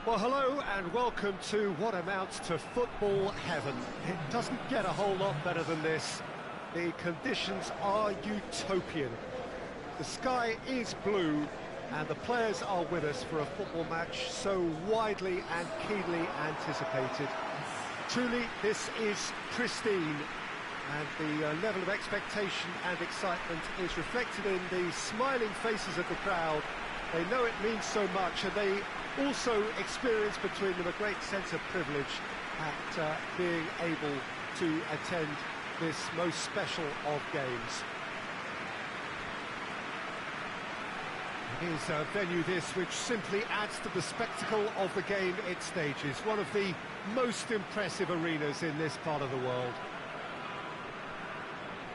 Well, hello and welcome to what amounts to football heaven. It doesn't get a whole lot better than this. The conditions are utopian. The sky is blue and the players are with us for a football match so widely and keenly anticipated. Truly, this is pristine, and the level of expectation and excitement is reflected in the smiling faces of the crowd. They know it means so much, and they also experience between them a great sense of privilege at being able to attend this most special of games. It is a venue this which simply adds to the spectacle of the game it stages, one of the most impressive arenas in this part of the world.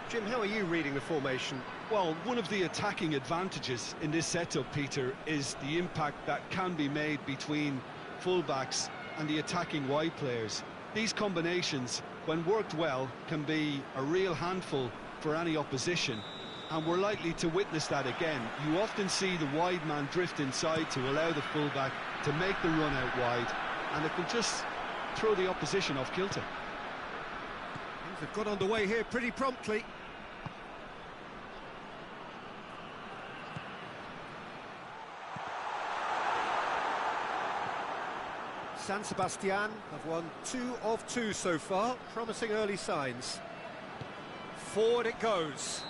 Jim, how are you reading the formation? Well, one of the attacking advantages in this setup, Peter, is the impact that can be made between fullbacks and the attacking wide players. These combinations, when worked well, can be a real handful for any opposition, and we're likely to witness that again. You often see the wide man drift inside to allow the fullback to make the run out wide, and it can just throw the opposition off kilter. Things have got underway here pretty promptly. San Sebastian have won 2 of 2 so far, promising early signs. Forward it goes.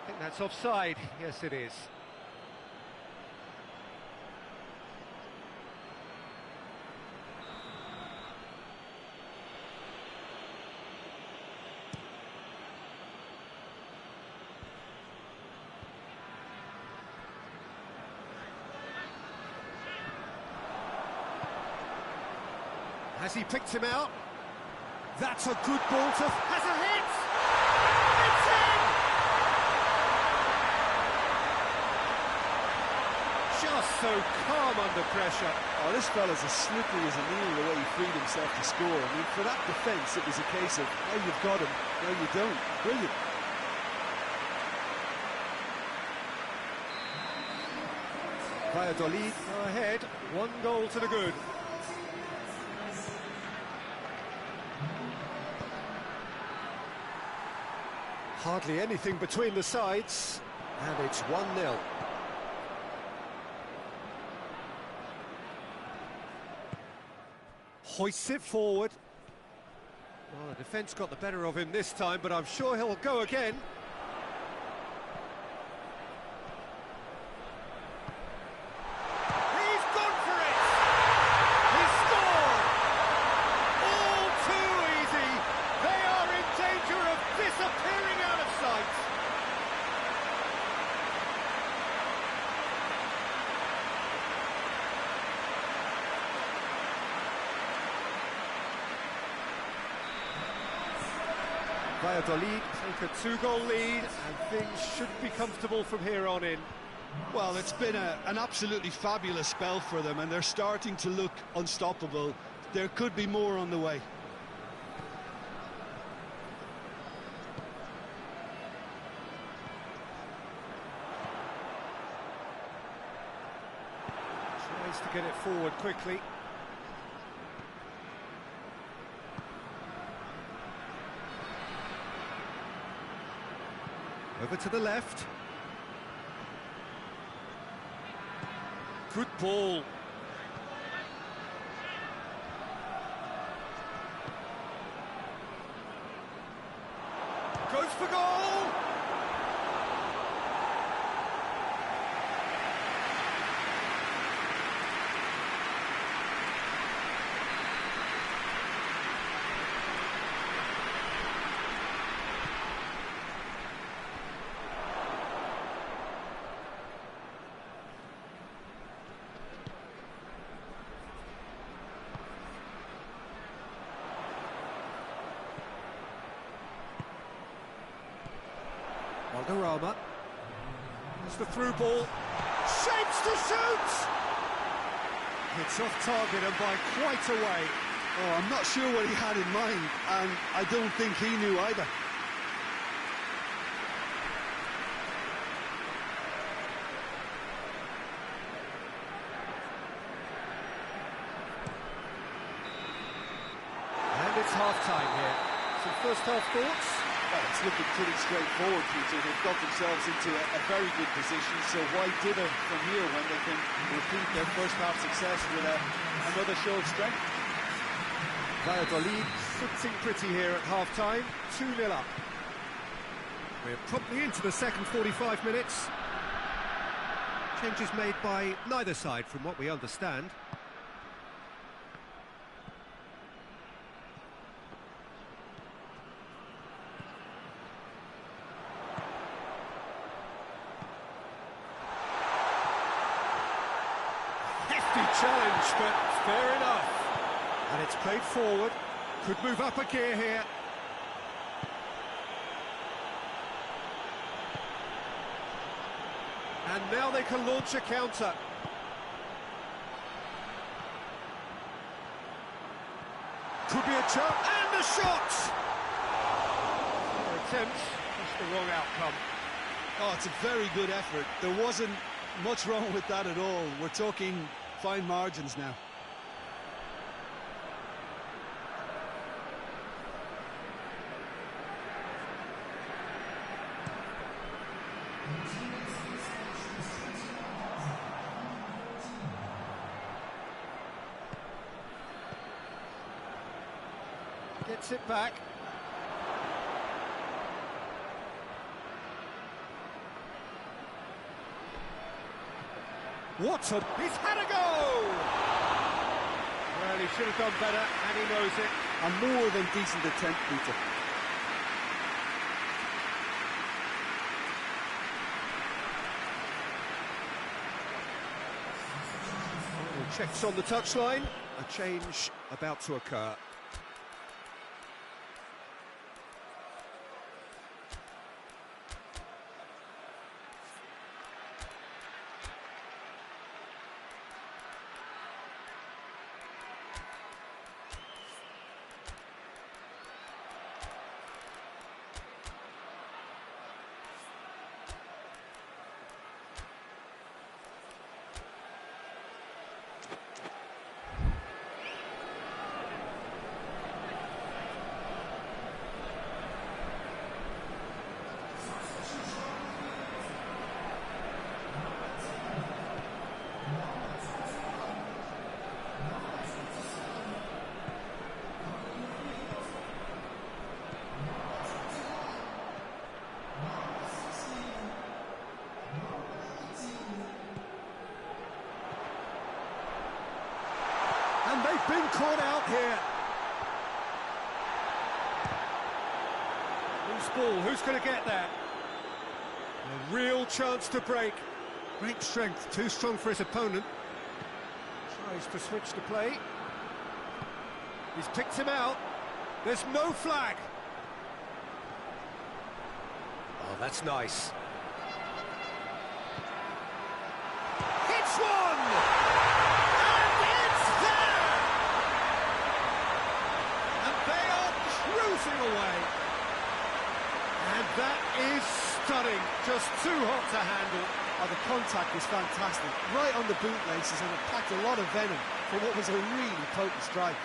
I think that's offside. Yes, it is. Has he picked him out? That's a good ball to... Has a hit! It's in! Just so calm under pressure. Oh, this fella's as slippery as a needle the way he freed himself to score. I mean, for that defence, it was a case of, now you've got him, now you don't. Brilliant. Valladolid go ahead, 1 goal to the good. Hardly anything between the sides, and it's 1-0. Hoists it forward. Well, the defence got the better of him this time, but I'm sure he'll go again. He's gone for it! He's scored! All too easy! They are in danger of disappearing out of sight! Valladolid take a 2-goal lead, and things should be comfortable from here on in. Well, it's been an absolutely fabulous spell for them, and they're starting to look unstoppable. There could be more on the way. Tries to get it forward quickly. Over to the left. Good ball. Goes for goal! Valderrama. There's the through ball. Shapes to shoot! It's off target and by quite a way. Oh, I'm not sure what he had in mind, and I don't think he knew either. half-time here. Some first-half thoughts? Well, it's looking pretty straightforward, Peter. They've got themselves into a very good position, so why dither from here when they can repeat their first-half success with another show of strength? Valladolid sitting pretty here at half-time, 2-0 up. We're promptly into the second 45 minutes. Changes made by neither side, from what we understand. Hefty challenge, but fair enough. And it's played forward. Could move up a gear here. And now they can launch a counter. Could be a chance, and a shot! Their attempt, just the wrong outcome. Oh, it's a very good effort. There wasn't much wrong with that at all. We're talking fine margins now. Gets it back. He's had a go! Well, he should have done better, and he knows it. A more than decent attempt, Peter. Checks on the touchline. A change about to occur. And they've been caught out here. Loose ball, who's going to get that? A real chance to break. Great strength, too strong for his opponent. Tries to switch the play. He's picked him out. There's no flag. Oh, that's nice. Hits one! And it's there! And they are cruising away. And that is stunning. Just too hot to handle. Oh, the contact was fantastic. Right on the bootlaces, and it packed a lot of venom for what was a really potent strike.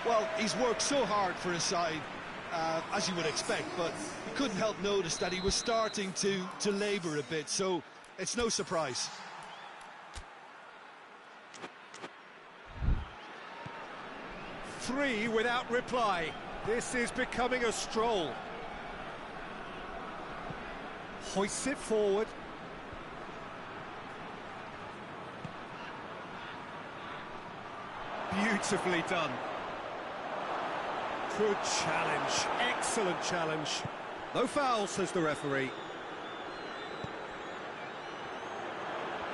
Well, he's worked so hard for his side, as you would expect, but you couldn't help notice that he was starting to labour a bit, so it's no surprise. Three without reply. This is becoming a stroll. Hoists it forward. Beautifully done. Good challenge. Excellent challenge. No foul, says the referee.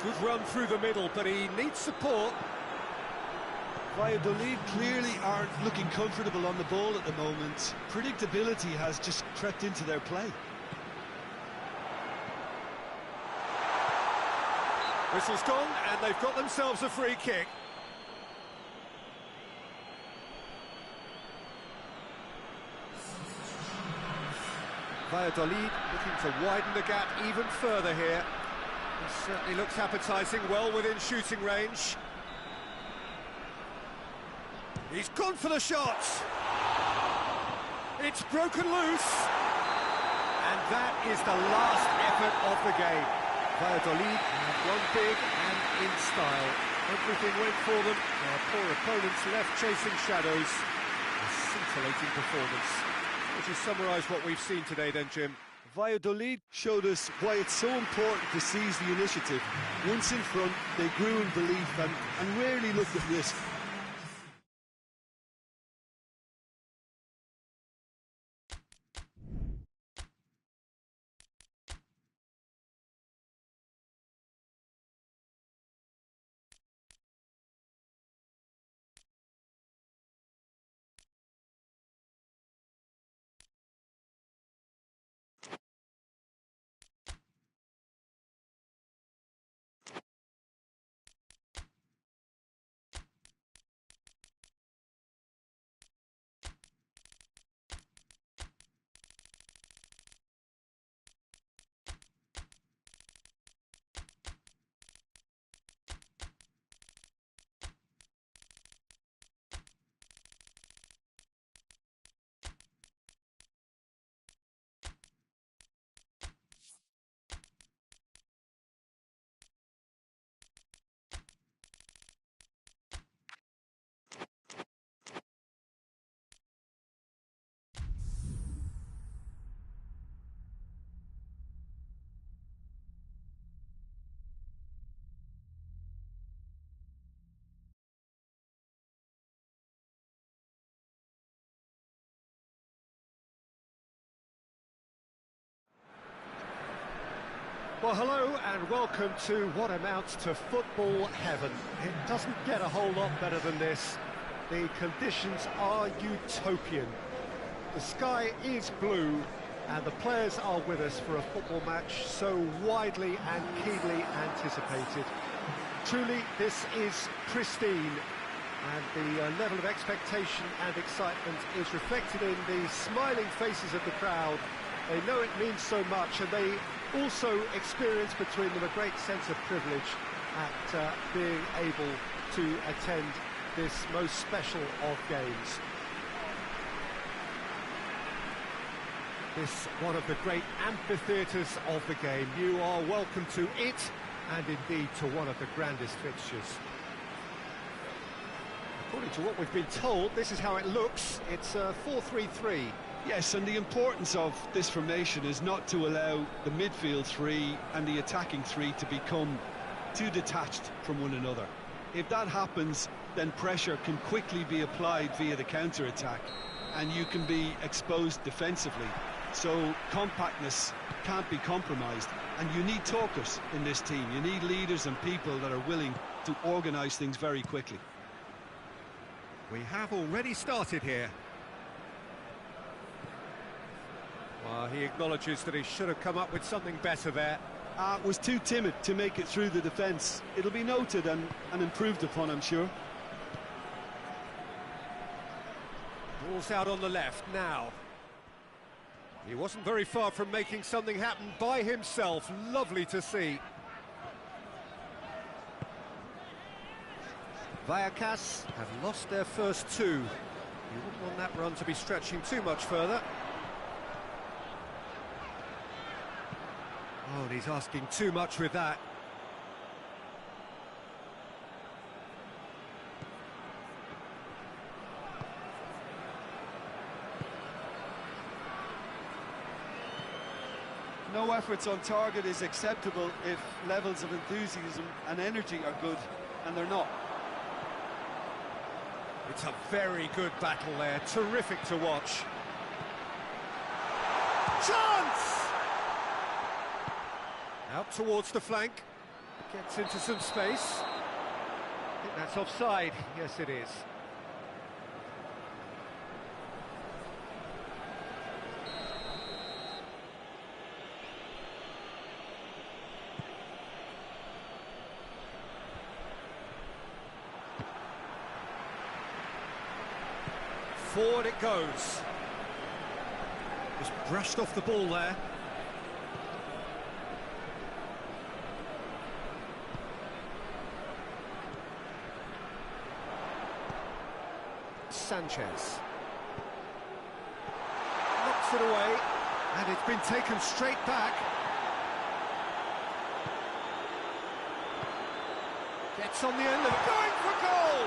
Good run through the middle, but he needs support. Valladolid clearly aren't looking comfortable on the ball at the moment. Predictability has just crept into their play. Whistle's gone, and they've got themselves a free kick. Valladolid looking to widen the gap even further here. This certainly looks appetising, well within shooting range. He's gone for the shot. It's broken loose. And that is the last effort of the game. Valladolid have won big and in style. Everything went for them. Our poor opponents left chasing shadows. A scintillating performance. Would you summarise what we've seen today then, Jim? Valladolid showed us why it's so important to seize the initiative. Once in front, they grew in belief and rarely looked at risk. Well, hello and welcome to what amounts to football heaven. It doesn't get a whole lot better than this. The conditions are utopian. The sky is blue and the players are with us for a football match so widely and keenly anticipated. Truly, this is pristine, and the level of expectation and excitement is reflected in the smiling faces of the crowd. They know it means so much, and they also experience between them a great sense of privilege at being able to attend this most special of games. This one of the great amphitheatres of the game. You are welcome to it, and indeed to one of the grandest fixtures. According to what we've been told, this is how it looks. It's 4-3-3. Yes, and the importance of this formation is not to allow the midfield three and the attacking three to become too detached from one another. If that happens, then pressure can quickly be applied via the counter-attack, and you can be exposed defensively. So compactness can't be compromised, and you need talkers in this team. You need leaders and people that are willing to organise things very quickly. We have already started here. Well, he acknowledges that he should have come up with something better there. Was too timid to make it through the defence. It'll be noted and improved upon, I'm sure. Ball's out on the left now. He wasn't very far from making something happen by himself. Lovely to see. Vallecas have lost their first two. You wouldn't want that run to be stretching too much further. Oh, and he's asking too much with that. No efforts on target is acceptable if levels of enthusiasm and energy are good, and they're not. It's a very good battle there, terrific to watch. Chance! Out towards the flank, gets into some space. I think that's offside, yes it is. Forward it goes. Just brushed off the ball there. Sanchez. Knocks it away, and it's been taken straight back. Gets on the end of it, going for goal!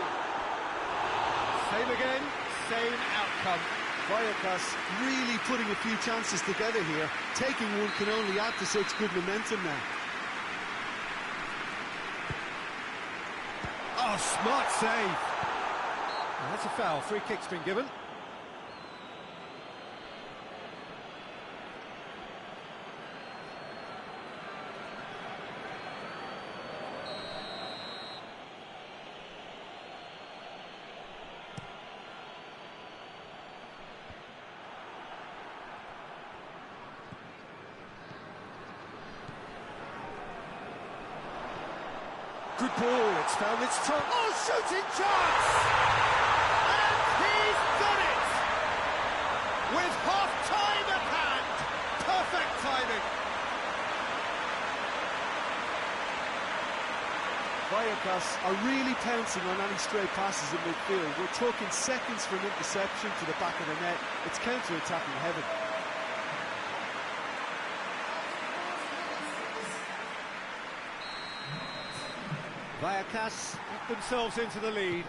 Same again, same outcome. Vallecas really putting a few chances together here. Taking one can only add to such good momentum now. Oh, smart save. Well, that's a foul. Free kick's been given. Good ball, it's found its top. Oh, shooting chance! And he's done it! With half-time at hand. Perfect timing. Vallecas are really pouncing on any stray passes in midfield. We're talking seconds from interception to the back of the net. It's counter-attacking heaven. Vallecas get themselves into the lead.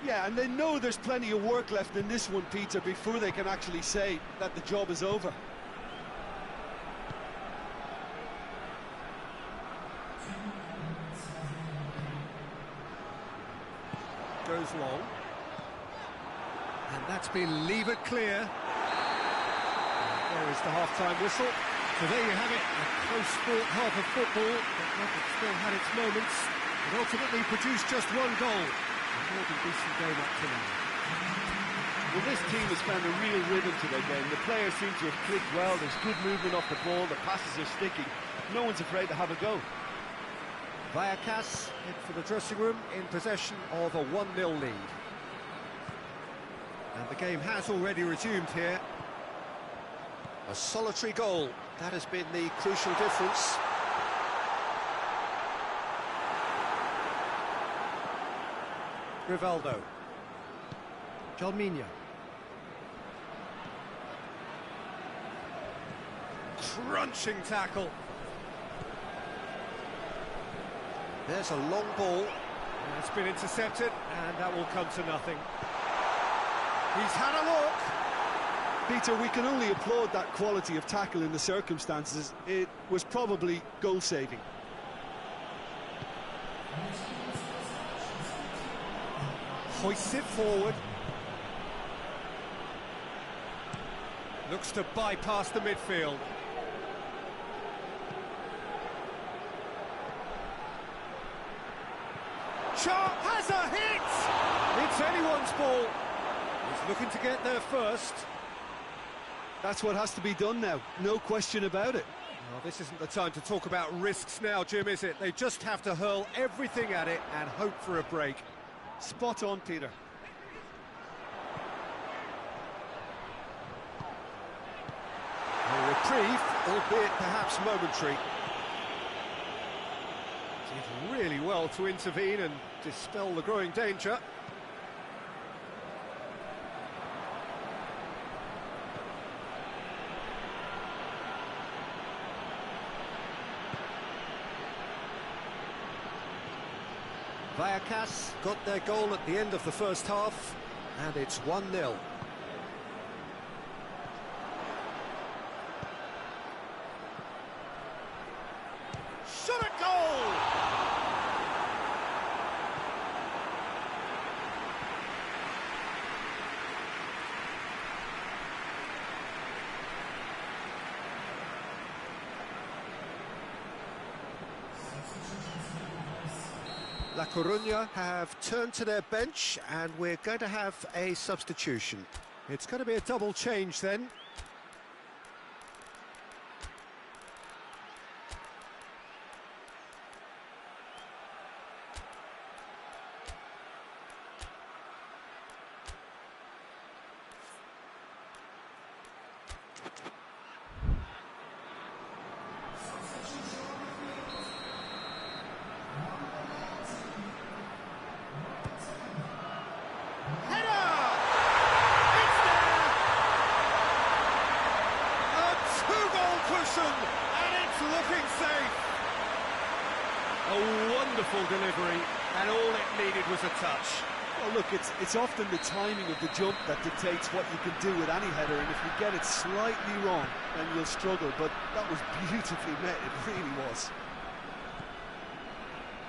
Yeah, and they know there's plenty of work left in this one, Peter, before they can actually say that the job is over. Goes long. And that's been levered clear. There is the half-time whistle. So there you have it, a close-fought half of football, but one that still had its moments. It ultimately produced just one goal. A more than decent game up to now. Well, this team has found a real rhythm to their game. The players seem to have clicked well. There's good movement off the ball. The passes are sticking. No one's afraid to have a go. Vallecas head for the dressing room in possession of a 1-0 lead. And the game has already resumed here. A solitary goal. That has been the crucial difference. Rivaldo. Jalminha. Crunching tackle. There's a long ball. And it's been intercepted, and that will come to nothing. He's had a look. Peter, we can only applaud that quality of tackle in the circumstances. It was probably goal-saving. Hoists it forward. Looks to bypass the midfield. Sharp has a hit! It's anyone's ball. He's looking to get there first. That's what has to be done now, no question about it. Well, this isn't the time to talk about risks now, Jim, is it? They just have to hurl everything at it and hope for a break. Spot on, Peter. A reprieve, albeit perhaps momentary. Did really well to intervene and dispel the growing danger. Vallecas got their goal at the end of the first half, and it's 1-0. Shot a goal! La Coruña have turned to their bench, and we're going to have a substitution. It's going to be a double change then. Header! wonderful delivery, and all it needed was a touch. Well, look, it's often the timing of the jump that dictates what you can do with any header, and if you get it slightly wrong, then you'll struggle, but that was beautifully met, it really was.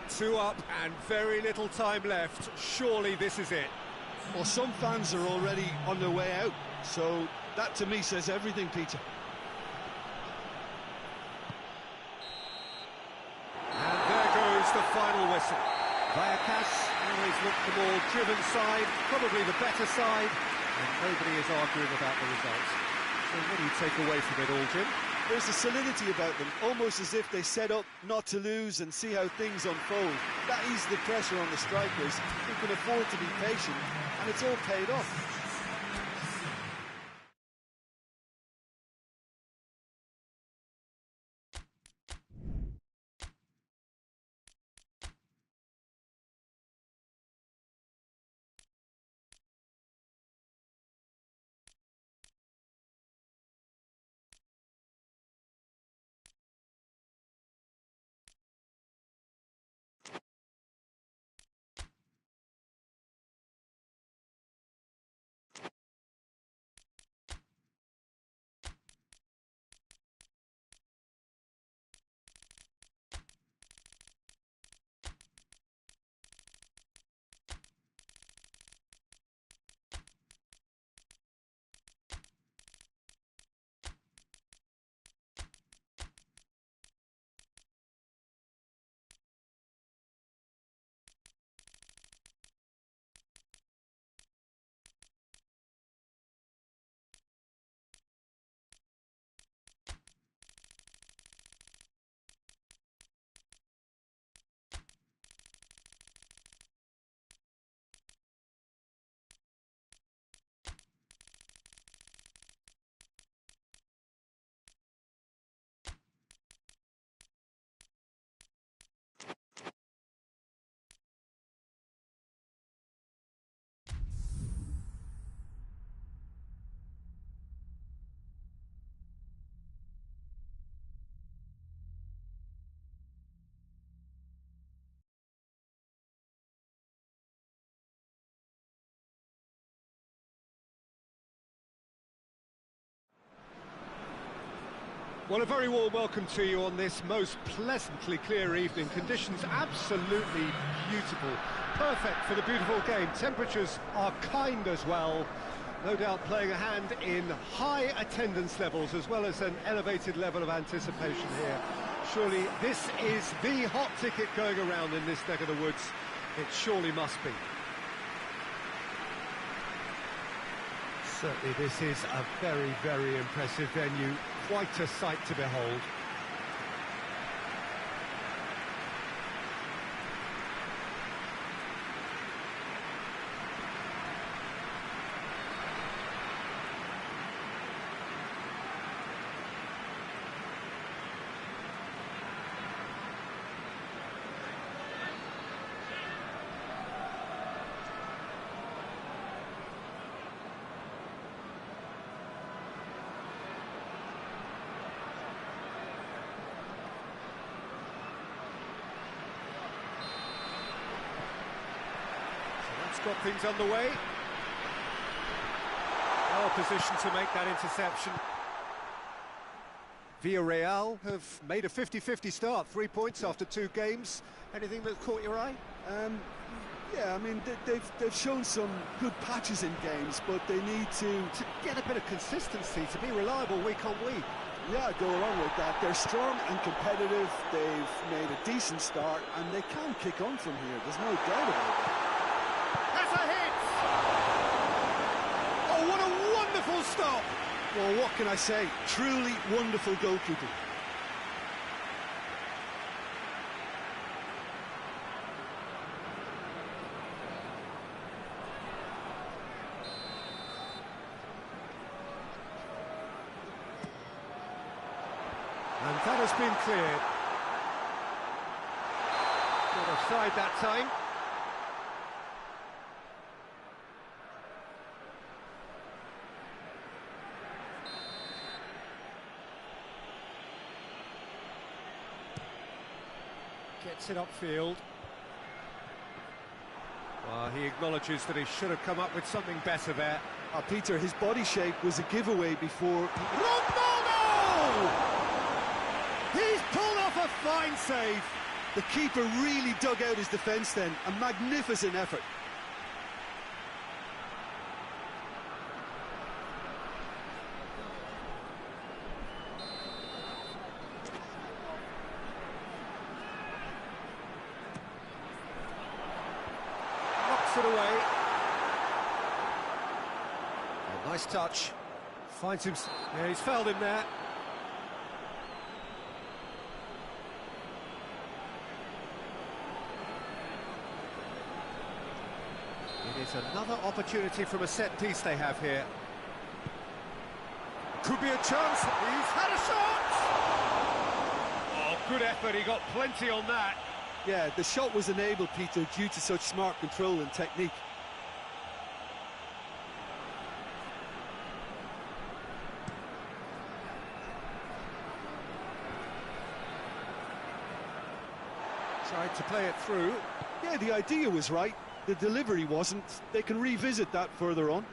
2 up and very little time left. Surely this is it. Well, some fans are already on their way out, so that to me says everything, Peter. And there goes the final whistle. Vallecano always looked the more driven side, probably the better side, and nobody is arguing about the results. So what do you take away from it all, Jim? There's a solidity about them, almost as if they set up not to lose and see how things unfold. That eases the pressure on the strikers, who can afford to be patient, and it's all paid off. Well, a very warm welcome to you on this most pleasantly clear evening. Conditions absolutely beautiful. Perfect for the beautiful game. Temperatures are kind as well. No doubt playing a hand in high attendance levels as well as an elevated level of anticipation here. Surely this is the hot ticket going around in this neck of the woods. It surely must be. Certainly this is a very, very impressive venue. Quite a sight to behold. Got things underway. Well positioned to make that interception. Villarreal have made a 50-50 start, 3 points after 2 games. Anything that caught your eye? Yeah, I mean, they've shown some good patches in games, but they need to get a bit of consistency, to be reliable week on week. Yeah, go along with that. They're strong and competitive. They've made a decent start, and they can kick on from here. There's no doubt about it. That's a hit! Oh, what a wonderful stop! Well, what can I say? Truly wonderful goalkeeping. And that has been cleared. Not offside that time. Gets it upfield. He acknowledges that he should have come up with something better there. Peter, his body shape was a giveaway before. Ronaldo! He's pulled off a fine save. The keeper really dug out his defence then. A magnificent effort. Knocks it away. Oh, nice touch. Finds him. Yeah, he's fouled him there. It is another opportunity from a set piece they have here. Could be a chance. He's had a shot! Oh, good effort. He got plenty on that. Yeah, the shot was enabled, Peter, due to such smart control and technique. Tried to play it through. Yeah, the idea was right. The delivery wasn't. They can revisit that further on.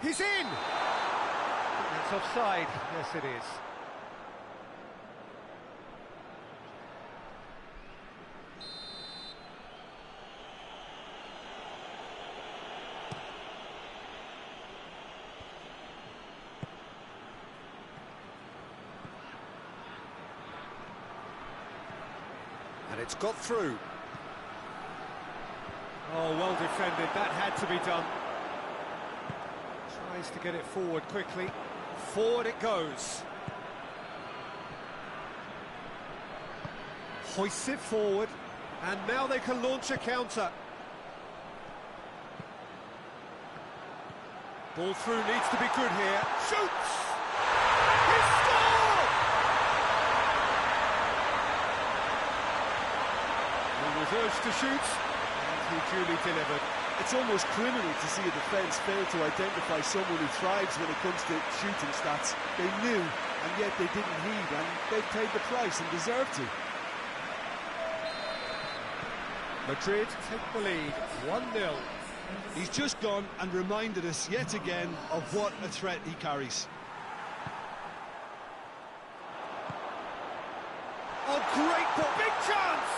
He's in! It's offside. Yes, it is. And it's got through. Oh, well defended. That had to be done. Tries to get it forward quickly. Forward it goes. Hoists it forward. And now they can launch a counter. Ball through needs to be good here. Shoots! He scored! He was urged to shoot. He duly delivered. It's almost criminal to see a defence fail to identify someone who thrives when it comes to shooting stats. They knew, and yet they didn't heed, and they paid the price and deserved to. Madrid take the lead, 1-0. He's just gone and reminded us yet again of what a threat he carries. Oh, great ball, big chance!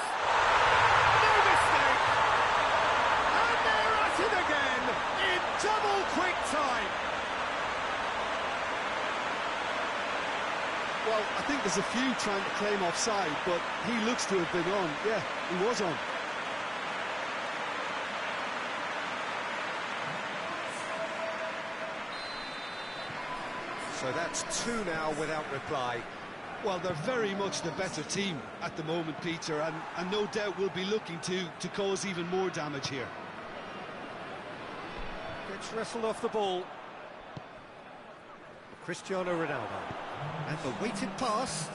Again in double quick time. Well, I think there's a few trying to claim offside, but he looks to have been on. Yeah, he was on. So that's 2 now without reply. Well, they're very much the better team at the moment, Peter, and no doubt will be looking to cause even more damage here. Gets wrestled off the ball. Cristiano Ronaldo. And the weighted pass.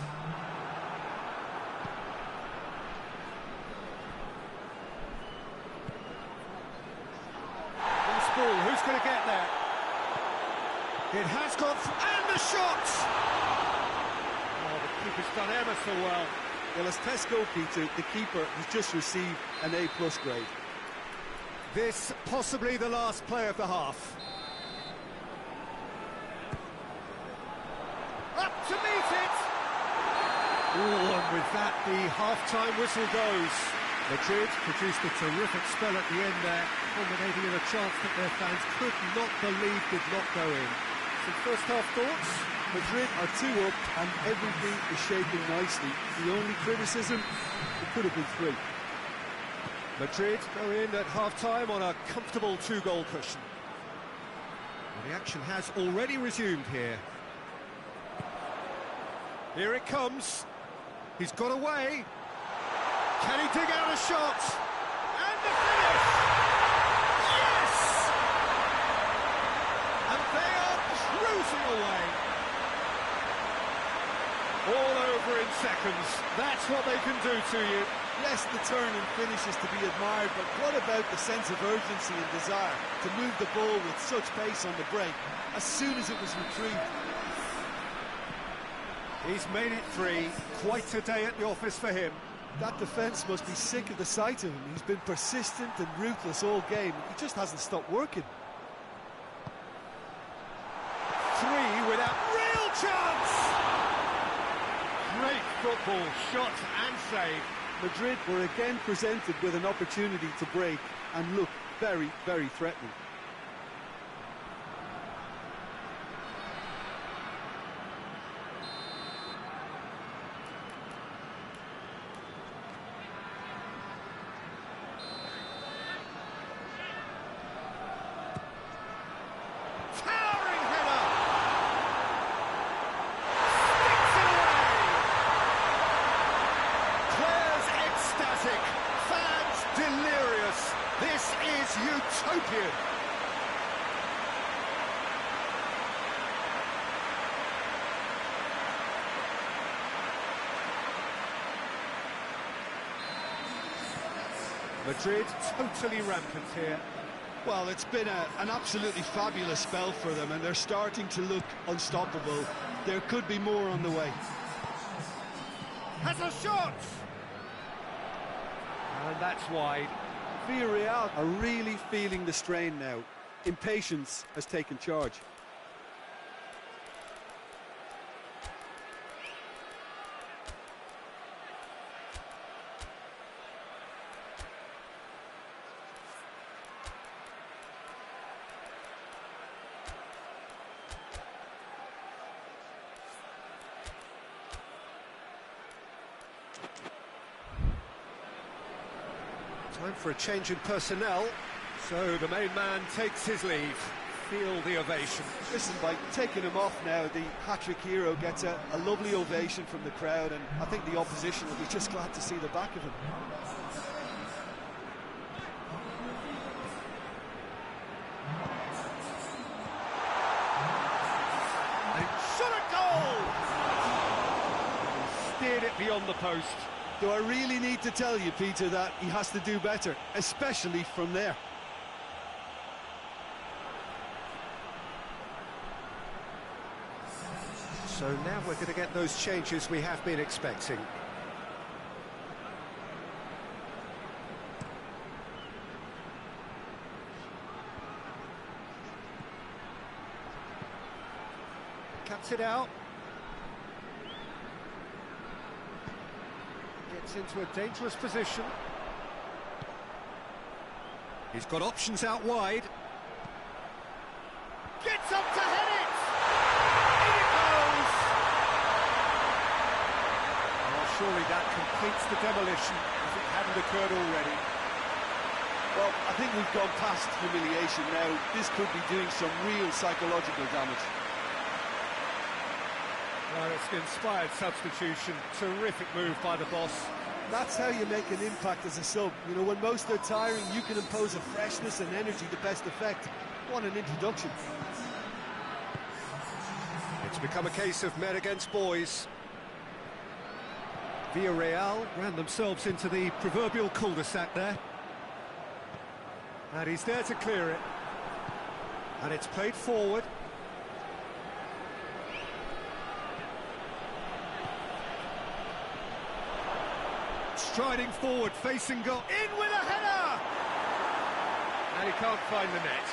Loose ball, who's going to get there? It has gone, and the shot! Oh, the keeper's done ever so well. Well, as tests go, Peter, the keeper has just received an A+ grade. This possibly the last play of the half. Up to meet it! Oh, and with that, the half-time whistle goes. Madrid produced a terrific spell at the end there, culminating in a chance that their fans could not believe did not go in. Some first-half thoughts? Madrid are 2 up, and everything is shaping nicely. The only criticism, it could have been 3. Madrid go in at half-time on a comfortable 2-goal cushion. Well, the action has already resumed here. Here it comes. He's got away. Can he dig out a shot? And the finish! Yes! And they are cruising away. All over in seconds. That's what they can do to you. Yes, the turn and finish is to be admired, but what about the sense of urgency and desire to move the ball with such pace on the break as soon as it was retrieved? He's made it 3. Quite a day at the office for him. That defence must be sick of the sight of him. He's been persistent and ruthless all game. He just hasn't stopped working. Three without real chance! Great football, shot and save. Madrid were again presented with an opportunity to break and look very, very threatening. This is utopian. Madrid totally rampant here. Well, it's been an absolutely fabulous spell for them, and they're starting to look unstoppable. There could be more on the way. Has a shot! And that's wide. Villarreal are really feeling the strain now. Impatience has taken charge. Time for a change in personnel. So the main man takes his leave. Feel the ovation. Listen, by taking him off now, the hat-trick hero gets a lovely ovation from the crowd, and I think the opposition will be just glad to see the back of him. And shot a goal! He steered it beyond the post. Do I really need to tell you, Peter, that he has to do better, especially from there? So now we're going to get those changes we have been expecting. Cuts it out. Gets into a dangerous position. He's got options out wide. Gets up to head it! In it goes! Oh, surely that completes the demolition if it hadn't occurred already. Well, I think we've gone past humiliation now. This could be doing some real psychological damage. Well, it's an inspired substitution. Terrific move by the boss. That's how you make an impact as a sub. You know, when most are tiring, you can impose a freshness and energy to best effect. What an introduction. It's become a case of men against boys. Villarreal ran themselves into the proverbial cul-de-sac there. And he's there to clear it. And it's played forward. Striding forward, facing goal, in with a header! And he can't find the net.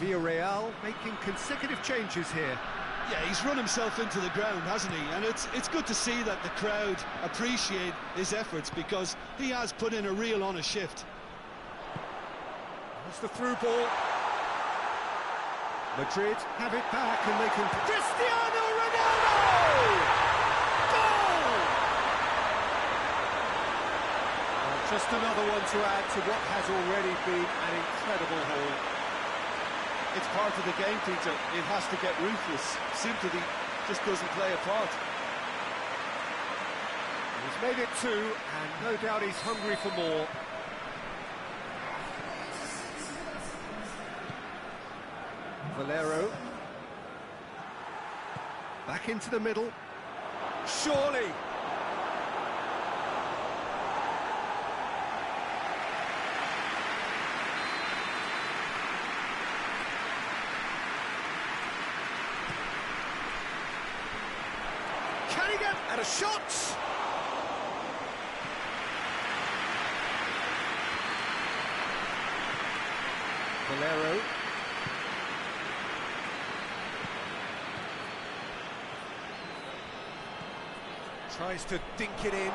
Villarreal making consecutive changes here. Yeah, he's run himself into the ground, hasn't he? And it's good to see that the crowd appreciate his efforts, because he has put in a real honest shift. That's the through ball. Madrid have it back and they can... Cristiano Ronaldo! Goal! Just another one to add to what has already been an incredible haul. It's part of the game, Peter. It has to get ruthless. Sympathy just doesn't play a part. He's made it two, and no doubt he's hungry for more. Valero. Back into the middle. Surely. Bellingham, and a shot! Valero. Tries to dink it in.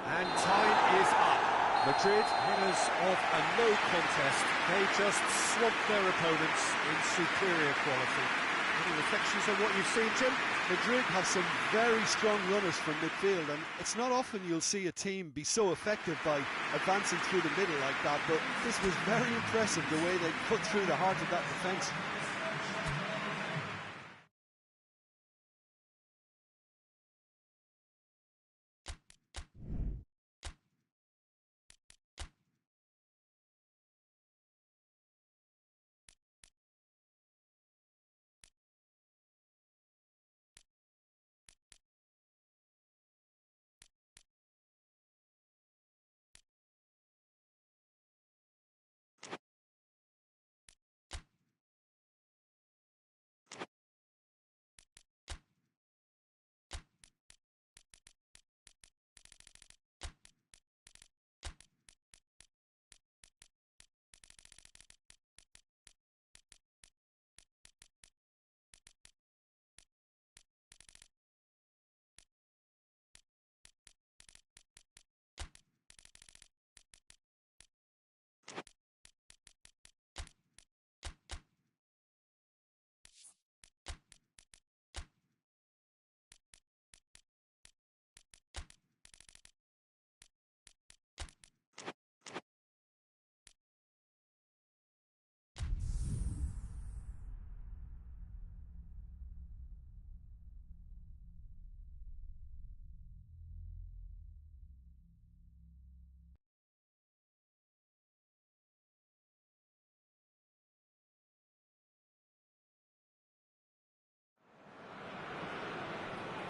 And time is up. Madrid, winners of a no contest. They just swamped their opponents in superior quality. Any reflections on what you've seen, Jim? Madrid have some very strong runners from midfield, and it's not often you'll see a team be so effective by advancing through the middle like that, but this was very impressive, the way they cut through the heart of that defence.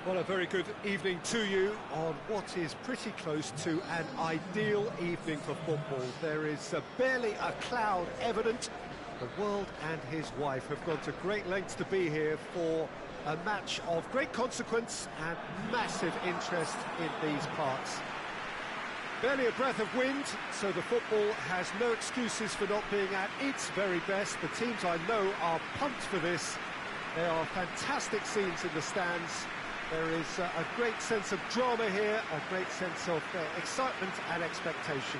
Well, a very good evening to you on what is pretty close to an ideal evening for football. There is barely a cloud evident. The world and his wife have gone to great lengths to be here for a match of great consequence and massive interest in these parts. Barely a breath of wind, so the football has no excuses for not being at its very best. The teams I know are pumped for this. There are fantastic scenes in the stands. There is a great sense of drama here, a great sense of excitement and expectation.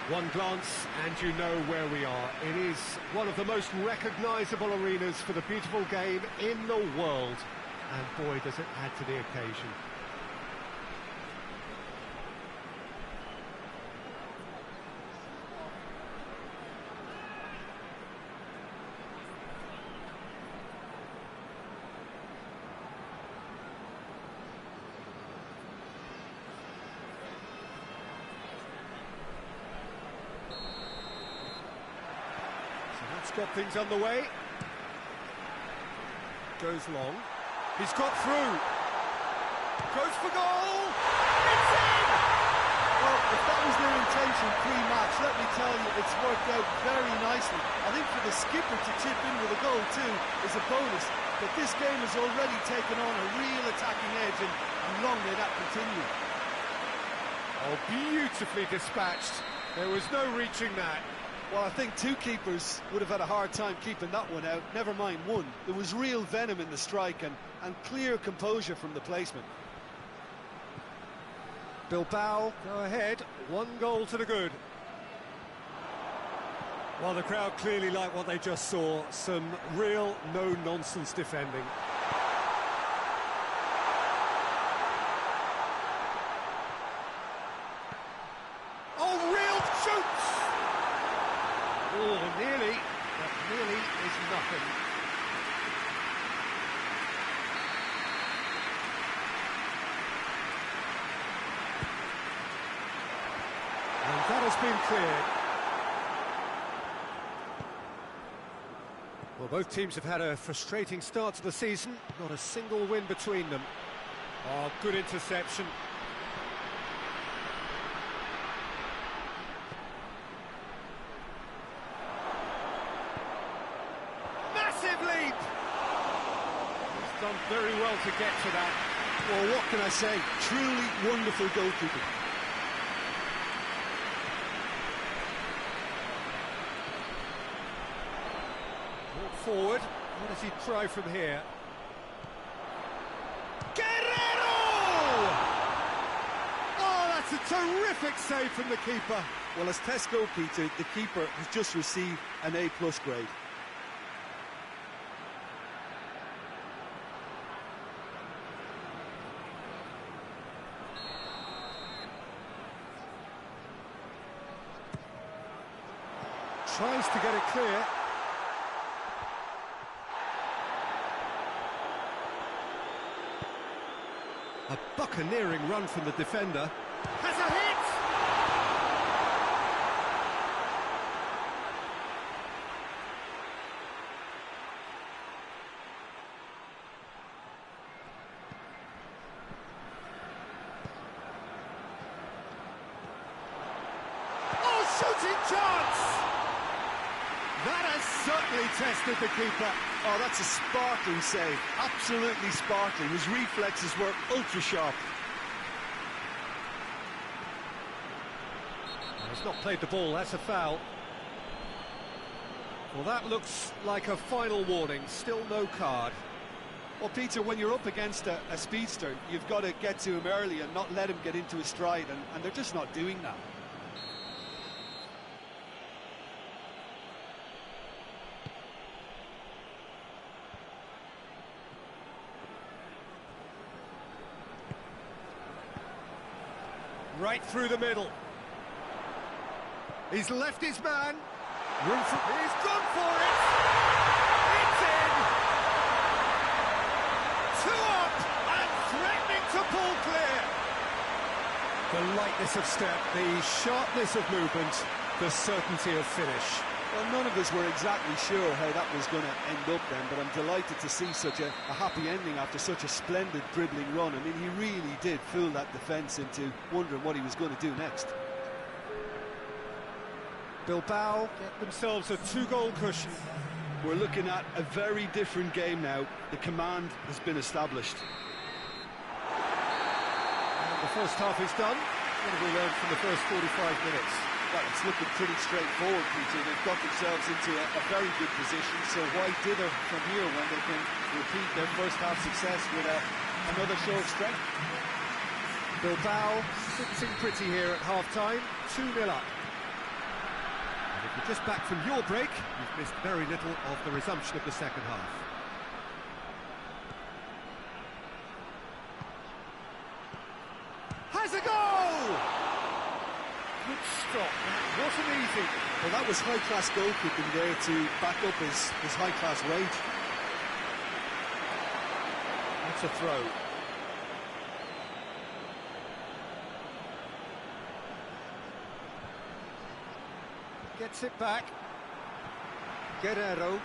One glance and you know where we are. It is one of the most recognisable arenas for the beautiful game in the world. And boy, does it add to the occasion. Got things underway. Goes long. He's got through. Goes for goal. It's in! Well, if that was their intention pre-match, let me tell you, it's worked out very nicely. I think for the skipper to chip in with a goal too is a bonus. But this game has already taken on a real attacking edge, and long may that continue. Oh, beautifully dispatched. There was no reaching that. Well, I think two keepers would have had a hard time keeping that one out, never mind one. There was real venom in the strike and clear composure from the placement. Bilbao go ahead, 1 goal to the good. Well, the crowd clearly like what they just saw, some real no-nonsense defending. Oh, real shoots! Oh, nearly, but nearly is nothing. And that has been cleared. Well, both teams have had a frustrating start to the season. Not a single win between them. Oh, good interception. done very well to get to that. Well, what can I say? Truly wonderful goalkeeping. Walk forward. What does he try from here? Oh, that's a terrific save from the keeper. Well, as test goalkeeper, the keeper has just received an A+ grade. Tries to get it clear. A buccaneering run from the defender. Has a hit! Oh, shooting chance! That has certainly tested the keeper. Oh, that's a sparkling save. Absolutely sparkling. His reflexes were ultra sharp. He's not played the ball, that's a foul. Well, that looks like a final warning. Still no card. Well, Peter, when you're up against a speedster, you've got to get to him early and not let him get into his stride, and they're just not doing that. Right through the middle. He's left his man. Room for... He's gone for it! It's in! 2 up and threatening to pull clear. The lightness of step, the sharpness of movement, the certainty of finish. Well, none of us were exactly sure how that was going to end up then, but I'm delighted to see such a happy ending after such a splendid dribbling run. I mean, he really did fool that defence into wondering what he was going to do next. Bilbao get themselves a 2-goal cushion. We're looking at a very different game now. The command has been established. And the first half is done. What have we learned from the first 45 minutes? Well, it's looking pretty straightforward, Peter. They've got themselves into a very good position, so why dither from here when they can repeat their first half success with another show of strength? Bilbao sitting pretty here at half-time, 2-0 up. And if you're just back from your break, you've missed very little of the resumption of the second half. Has a goal! Good stop, that wasn't easy. Well, that was high-class goalkeeping there to back up his high-class wage. That's a throw. Gets it back. Guerrero.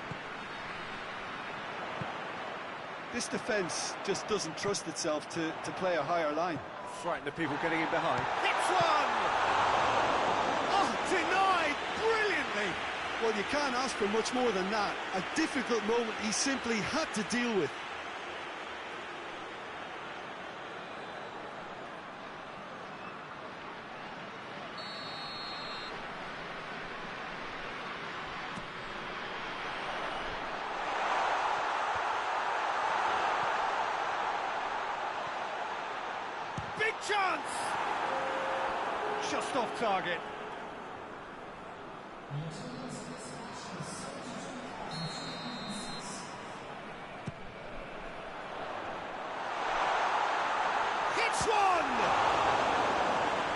This defence just doesn't trust itself to play a higher line. Frighten the people getting in behind. Hits one! Oh, denied brilliantly! Well, you can't ask for much more than that. A difficult moment he simply had to deal with. Big chance! Just off target. Hits one!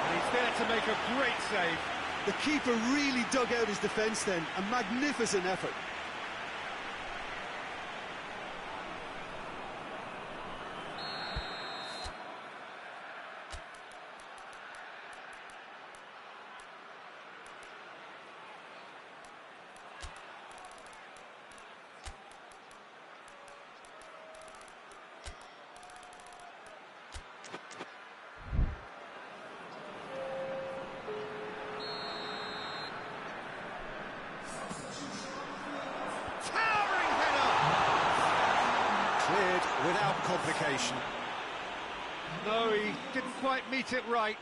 And he's there to make a great save. The keeper really dug out his defence then. A magnificent effort. without complication. No, he didn't quite meet it right.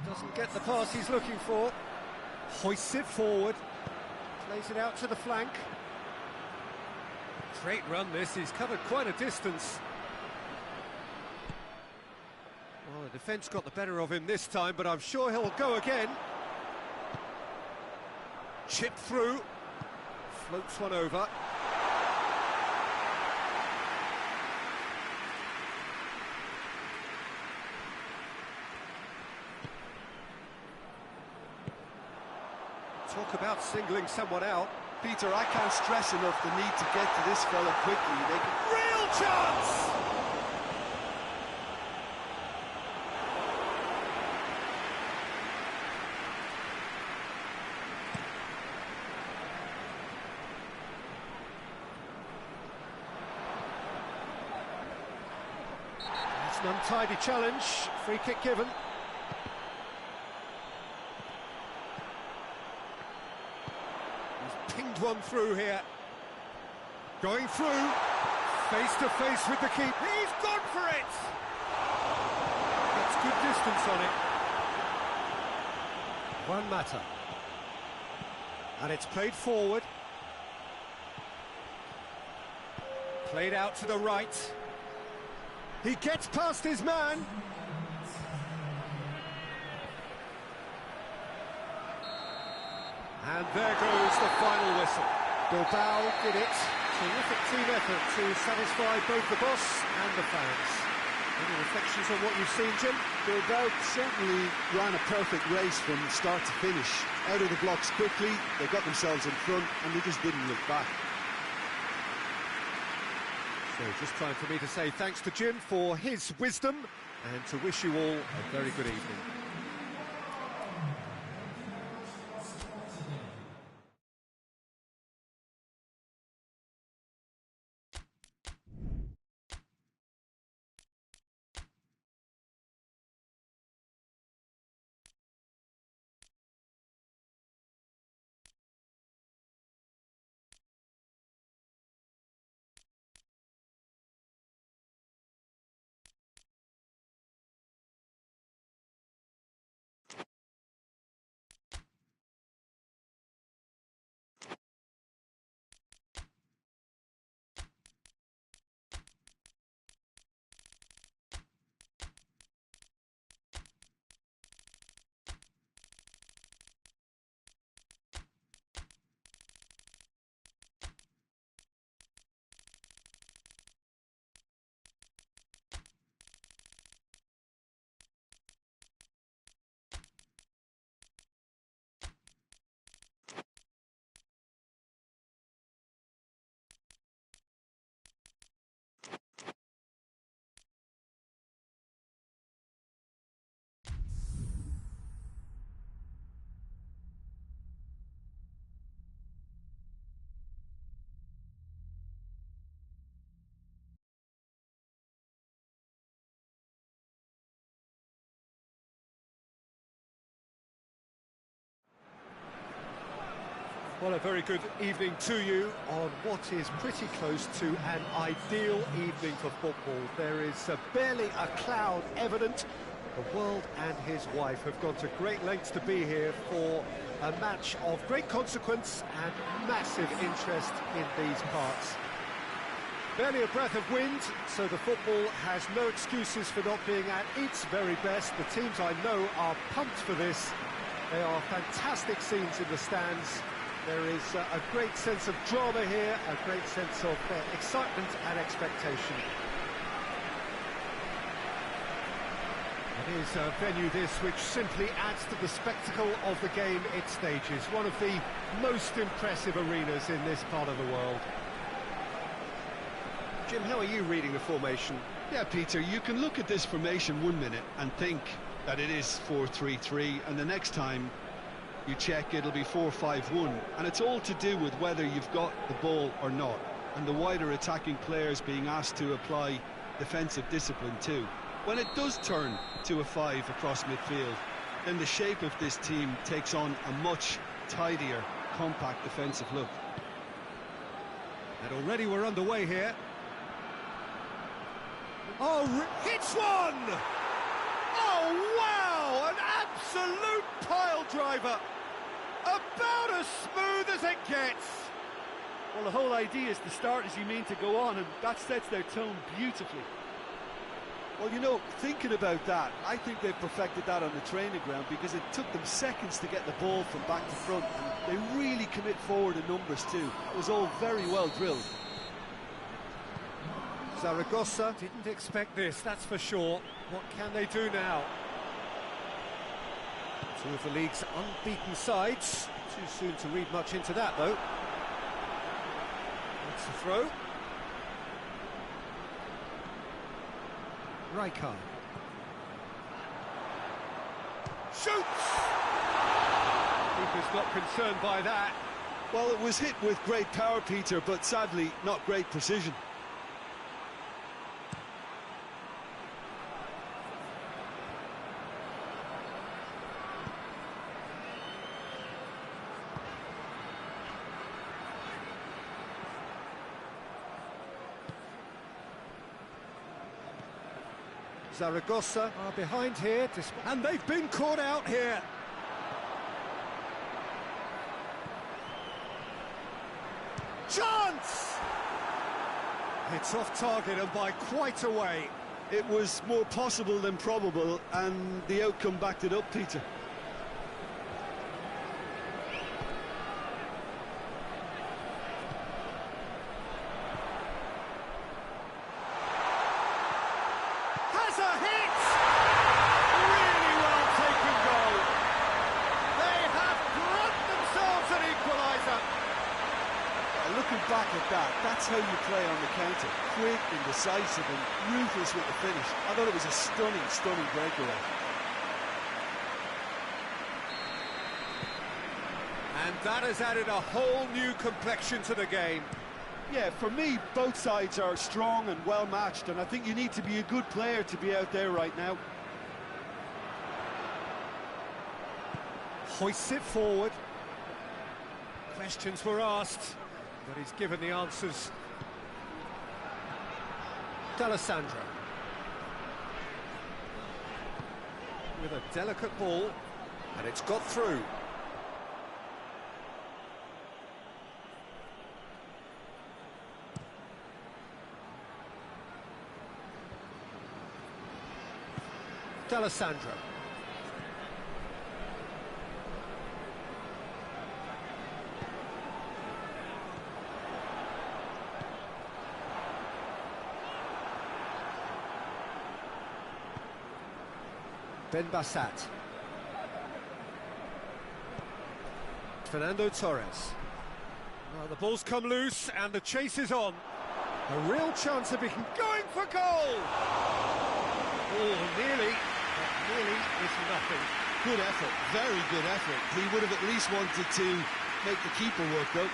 Doesn't get the pass he's looking for. Hoists it forward. Plays it out to the flank. Great run this, he's covered quite a distance. Well, the defence got the better of him this time, but I'm sure he'll go again. Chipped through. Floats one over. Talk about singling someone out. Peter, I can't stress enough the need to get to this fella quickly. Real chance! It's an untidy challenge. Free kick given. Pinged one through here. Going through. Face to face with the keeper. He's gone for it! Gets good distance on it. One matter. And it's played forward. Played out to the right. He gets past his man. And there goes the final whistle. Bilbao did it. Terrific team effort to satisfy both the boss and the fans. Any reflections on what you've seen, Jim? Bilbao certainly ran a perfect race from start to finish. Out of the blocks quickly, they got themselves in front, and they just didn't look back. So just time for me to say thanks to Jim for his wisdom, and to wish you all a very good evening. Well, a very good evening to you on what is pretty close to an ideal evening for football. There is barely a cloud evident. The world and his wife have gone to great lengths to be here for a match of great consequence and massive interest in these parts. Barely a breath of wind, so the football has no excuses for not being at its very best. The teams I know are pumped for this. They are fantastic scenes in the stands. There is a great sense of drama here, a great sense of excitement and expectation. It is a venue this which simply adds to the spectacle of the game it stages. One of the most impressive arenas in this part of the world. Jim, how are you reading the formation? Yeah, Peter, you can look at this formation 1 minute and think that it is 4-3-3, and the next time you check, it'll be 4-5-1, and it's all to do with whether you've got the ball or not, and the wider attacking players being asked to apply defensive discipline too. When it does turn to a 5 across midfield, then the shape of this team takes on a much tidier, compact defensive look. And already we're underway here. Oh, hits one! Oh, wow! An absolute pile driver! About as smooth as it gets! Well, the whole idea is to start as you mean to go on, and that sets their tone beautifully. Well, you know, thinking about that, I think they've perfected that on the training ground because it took them seconds to get the ball from back to front, and they really commit forward in numbers too. It was all very well drilled. Zaragoza didn't expect this, that's for sure. What can they do now? Two of the league's unbeaten sides. Too soon to read much into that, though. That's the throw. Rijkaard. Shoots! Keeper's not concerned by that. Well, it was hit with great power, Peter, but sadly not great precision. Zaragoza are behind here, and they've been caught out here. Chance! It's off target and by quite a way. It was more possible than probable, and the outcome backed it up, Peter. Has a hit! Really well taken goal. They have grabbed themselves an equaliser. Looking back at that, that's how you play on the counter. Quick and decisive and ruthless with the finish. I thought it was a stunning, stunning breakaway. And that has added a whole new complexion to the game. Yeah, for me, both sides are strong and well-matched, and I think you need to be a good player to be out there right now. Hoists it forward. Questions were asked, but he's given the answers. D'Alessandro. With a delicate ball, and it's got through. D'Alessandro. Ben Bassat. Fernando Torres. Well, the ball's come loose and the chase is on. A real chance of being going for goal. Oh, nearly. But nearly is nothing. Good effort, very good effort. He would have at least wanted to make the keeper work, though.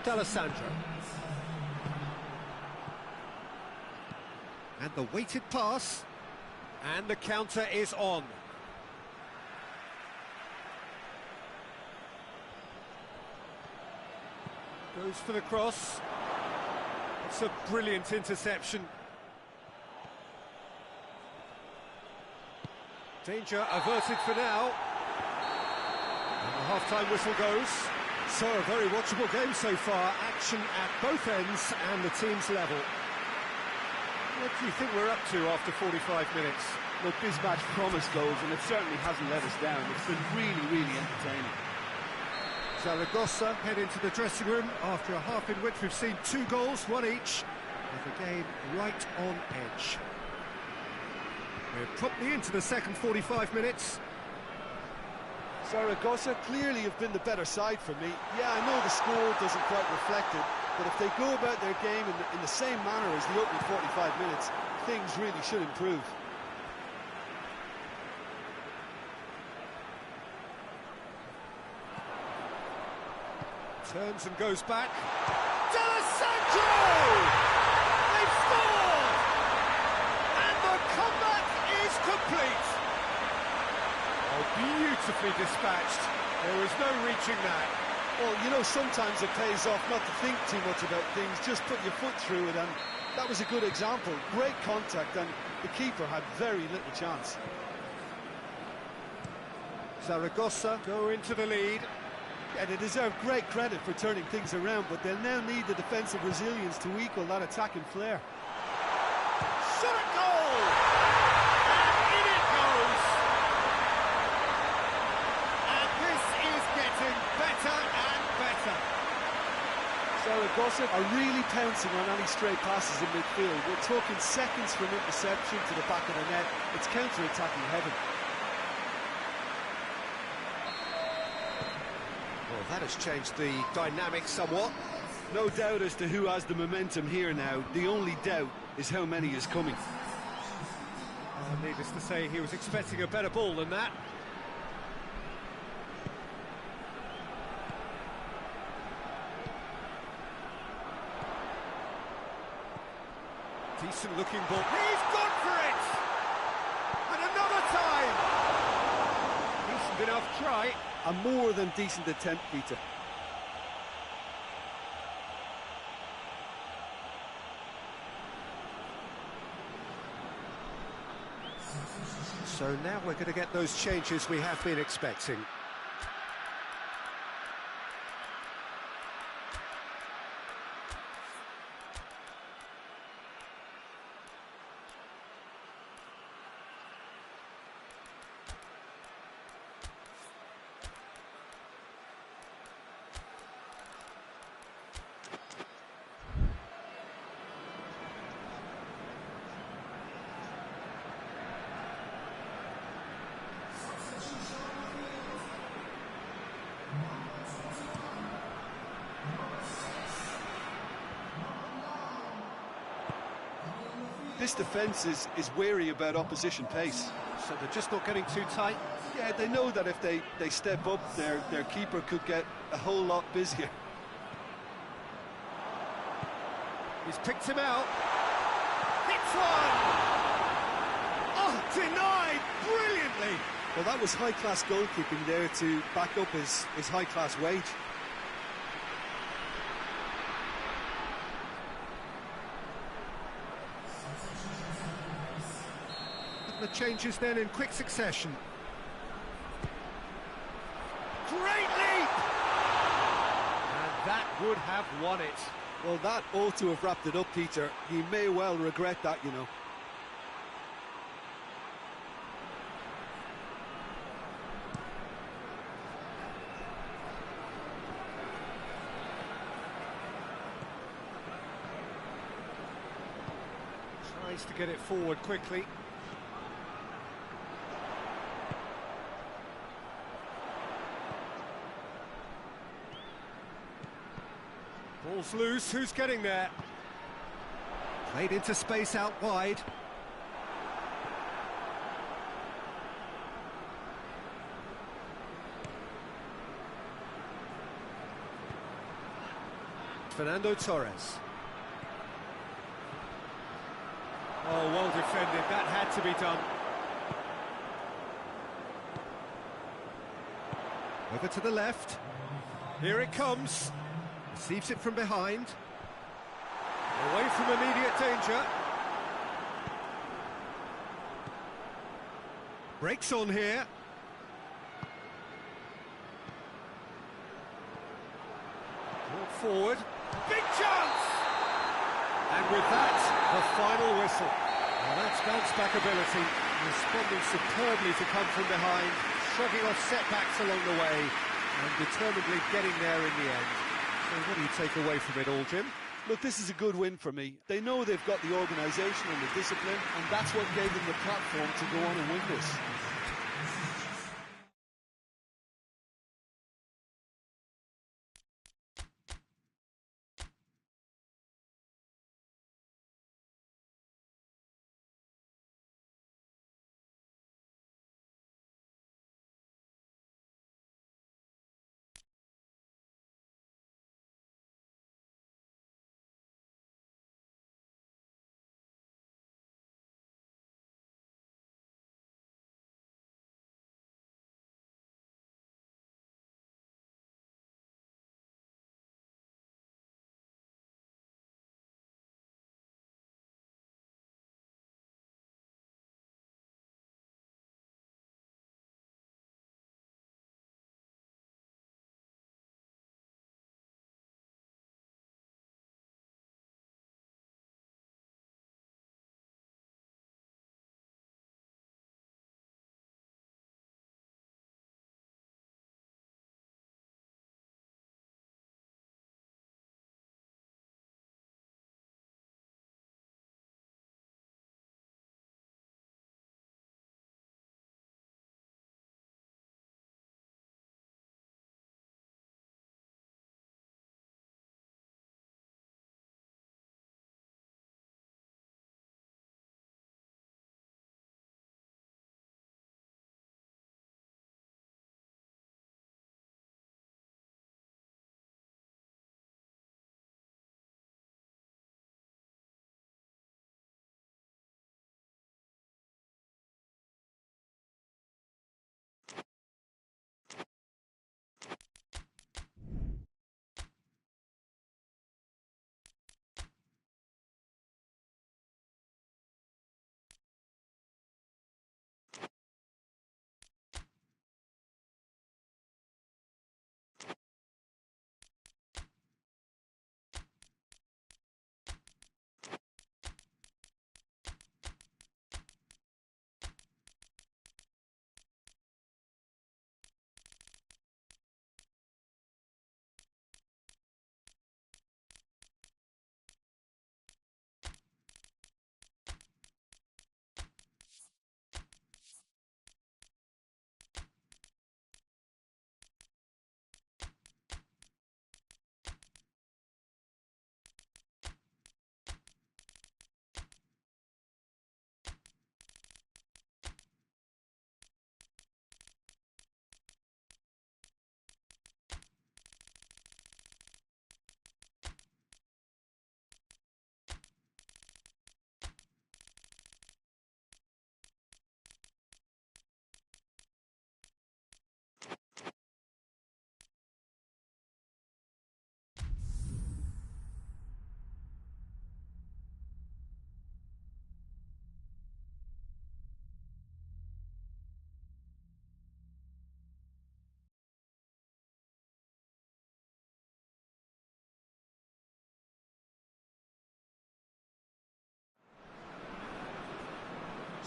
D'Alessandro. And the weighted pass. And the counter is on. Goes for the cross. It's a brilliant interception. Danger averted for now. And the half-time whistle goes. So, a very watchable game so far. Action at both ends and the team's level. What do you think we're up to after 45 minutes? Look, this match promised goals, and it certainly hasn't let us down. It's been really, really entertaining. Zaragoza head into the dressing room after a half in which we've seen 2 goals, 1 each, with the game right on edge. We're promptly into the second 45 minutes. Zaragoza clearly have been the better side for me. Yeah, I know the score doesn't quite reflect it, but if they go about their game in the same manner as the opening 45 minutes, things really should improve. Turns and goes back. They've scored! And the comeback is complete. Oh, beautifully dispatched. There was no reaching that. Well, you know, sometimes it pays off not to think too much about things, just put your foot through it, and that was a good example. Great contact, and the keeper had very little chance. Zaragoza go into the lead. Yeah, they deserve great credit for turning things around, but they'll now need the defensive resilience to equal that attacking flair. Shot at goal! And in it goes! And this is getting better and better. Zaragoza are really pouncing on any stray passes in midfield. We're talking seconds from interception to the back of the net. It's counter-attacking heaven. Well, that has changed the dynamic somewhat. No doubt as to who has the momentum here now. The only doubt is how many is coming. Needless to say, he was expecting a better ball than that. Decent looking ball. He's gone for it! And another time! Decent enough try. A more than decent attempt, Peter. So now we're going to get those changes we have been expecting. This defence is wary about opposition pace. So they're just not getting too tight. Yeah, they know that if they step up, their keeper could get a whole lot busier. He's picked him out. Hits one! Oh, denied brilliantly! Well, that was high-class goalkeeping there to back up his high-class wage. The changes then in quick succession. Great leap! And that would have won it. Well, that ought to have wrapped it up, Peter. He may well regret that, you know. Tries to get it forward quickly. Ball's loose, who's getting there? Played into space out wide. Fernando Torres. Oh, well defended, that had to be done. Over to the left. Here it comes. Receives it from behind. Away from immediate danger. Breaks on here. Brought forward. Big chance! And with that, the final whistle. Now that's bounce-back ability. Responding superbly to come from behind, shrugging off setbacks along the way, and determinedly getting there in the end. So what do you take away from it all, Jim? Look, this is a good win for me. They know they've got the organisation and the discipline, and that's what gave them the platform to go on and win this.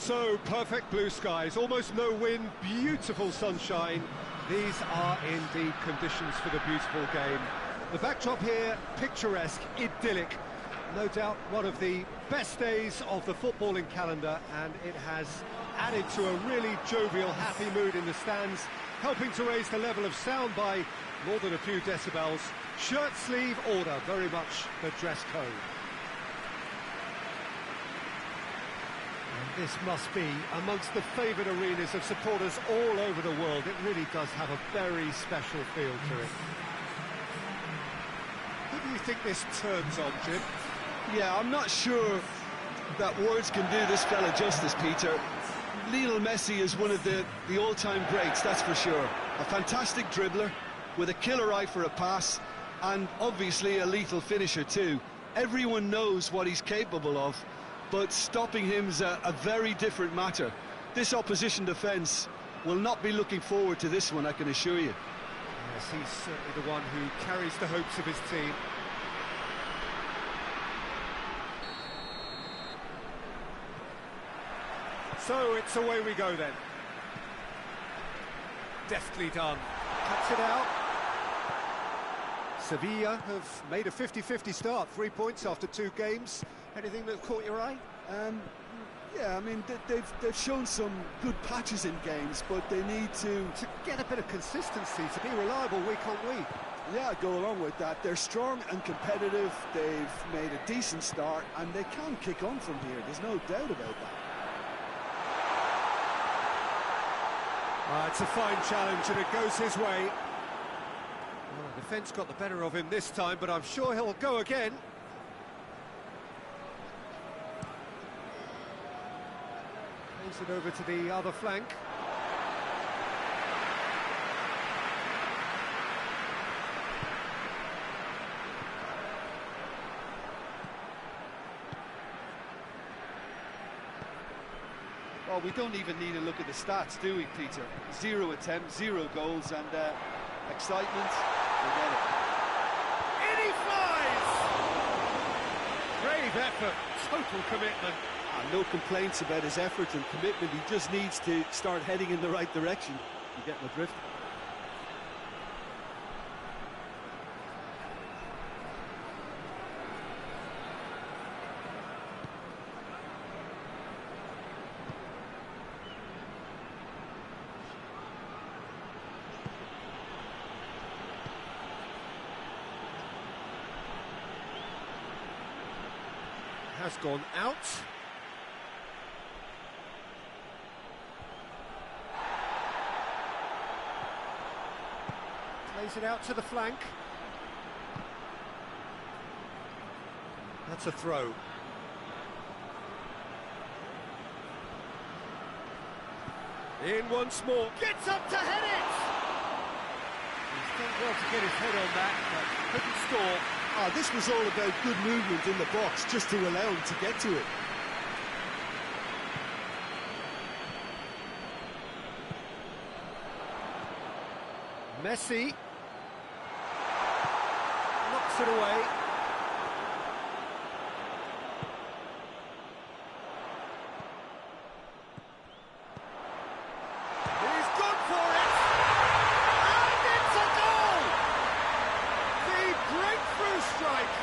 So, perfect blue skies, almost no wind, beautiful sunshine. These are indeed conditions for the beautiful game. The backdrop here, picturesque, idyllic. No doubt one of the best days of the footballing calendar, and it has added to a really jovial, happy mood in the stands, helping to raise the level of sound by more than a few decibels. Shirt sleeve order, very much the dress code. And this must be amongst the favoured arenas of supporters all over the world. It really does have a very special feel to it. Who do you think this turns on, Jim? Yeah, I'm not sure that words can do this fella justice, Peter. Lionel Messi is one of the all-time greats, that's for sure. A fantastic dribbler with a killer eye for a pass, and obviously a lethal finisher too. Everyone knows what he's capable of, but stopping him is a very different matter. This opposition defence will not be looking forward to this one, I can assure you. Yes, he's certainly the one who carries the hopes of his team. So it's away we go then. Deftly done. Cuts it out. Sevilla have made a 50-50 start. 3 points after 2 games. Anything that caught your eye? Yeah, I mean, they've shown some good patches in games, but they need to get a bit of consistency, to be reliable week on week. Yeah, go along with that. They're strong and competitive. They've made a decent start, and they can kick on from here. There's no doubt about that. It's a fine challenge, and it goes his way. Well, the defence got the better of him this time, but I'm sure he'll go again. Plays it over to the other flank. Well, we don't even need to look at the stats, do we, Peter? 0 attempts, 0 goals, and excitement, forget it. In he flies! Brave effort, total commitment. No complaints about his effort and commitment. He just needs to start heading in the right direction. You get my drift? Has gone out. Plays it out to the flank. That's a throw. In once more. Gets up to head it! He's done well to get his head on that, but couldn't score. This was all about good movement in the box, just to allow him to get to it. Messi knocks it away. He's gone for it, and it's a goal! The breakthrough strike.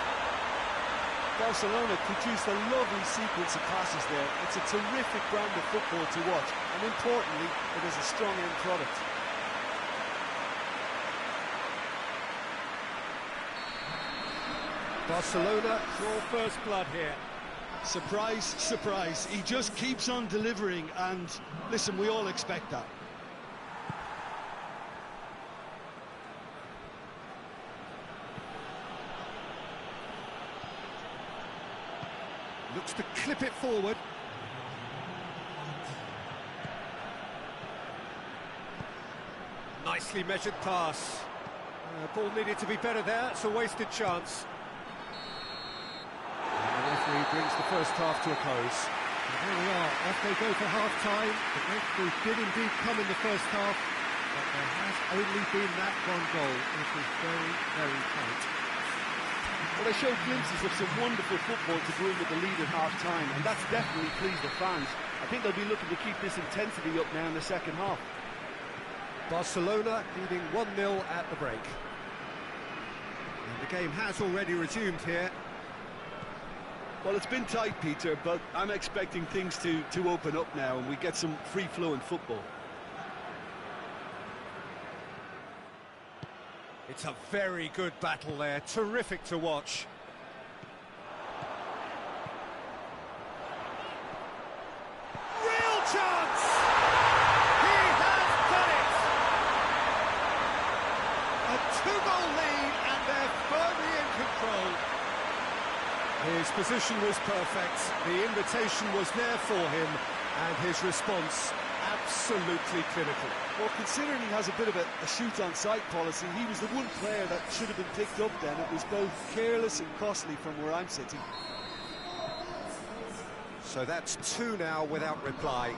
Barcelona produced a lovely sequence of passes there. It's a terrific brand of football to watch, and importantly, it is a strong end product. Barcelona draw first blood here. Surprise, surprise. He just keeps on delivering, and listen, we all expect that. Looks to clip it forward. Nicely measured pass. Ball needed to be better there. It's a wasted chance. The referee brings the first half to a close. And there we are, off they go for half-time. The breakthrough did indeed come in the first half, but there has only been that one goal. It was very, very tight. Well, they showed glimpses of some wonderful football to go in with the lead at half-time, and that's definitely pleased the fans. I think they'll be looking to keep this intensity up now in the second half. Barcelona leading 1-0 at the break. And the game has already resumed here. Well, it's been tight, Peter, but I'm expecting things to open up now and we get some free-flowing football. It's a very good battle there, terrific to watch. Real chance! He has done it! A two-goal lead and they're firmly in control. His position was perfect, the invitation was there for him, and his response absolutely clinical. Well, considering he has a bit of a shoot-on-sight policy, he was the one player that should have been picked up then. It was both careless and costly from where I'm sitting. So that's 2 now without reply.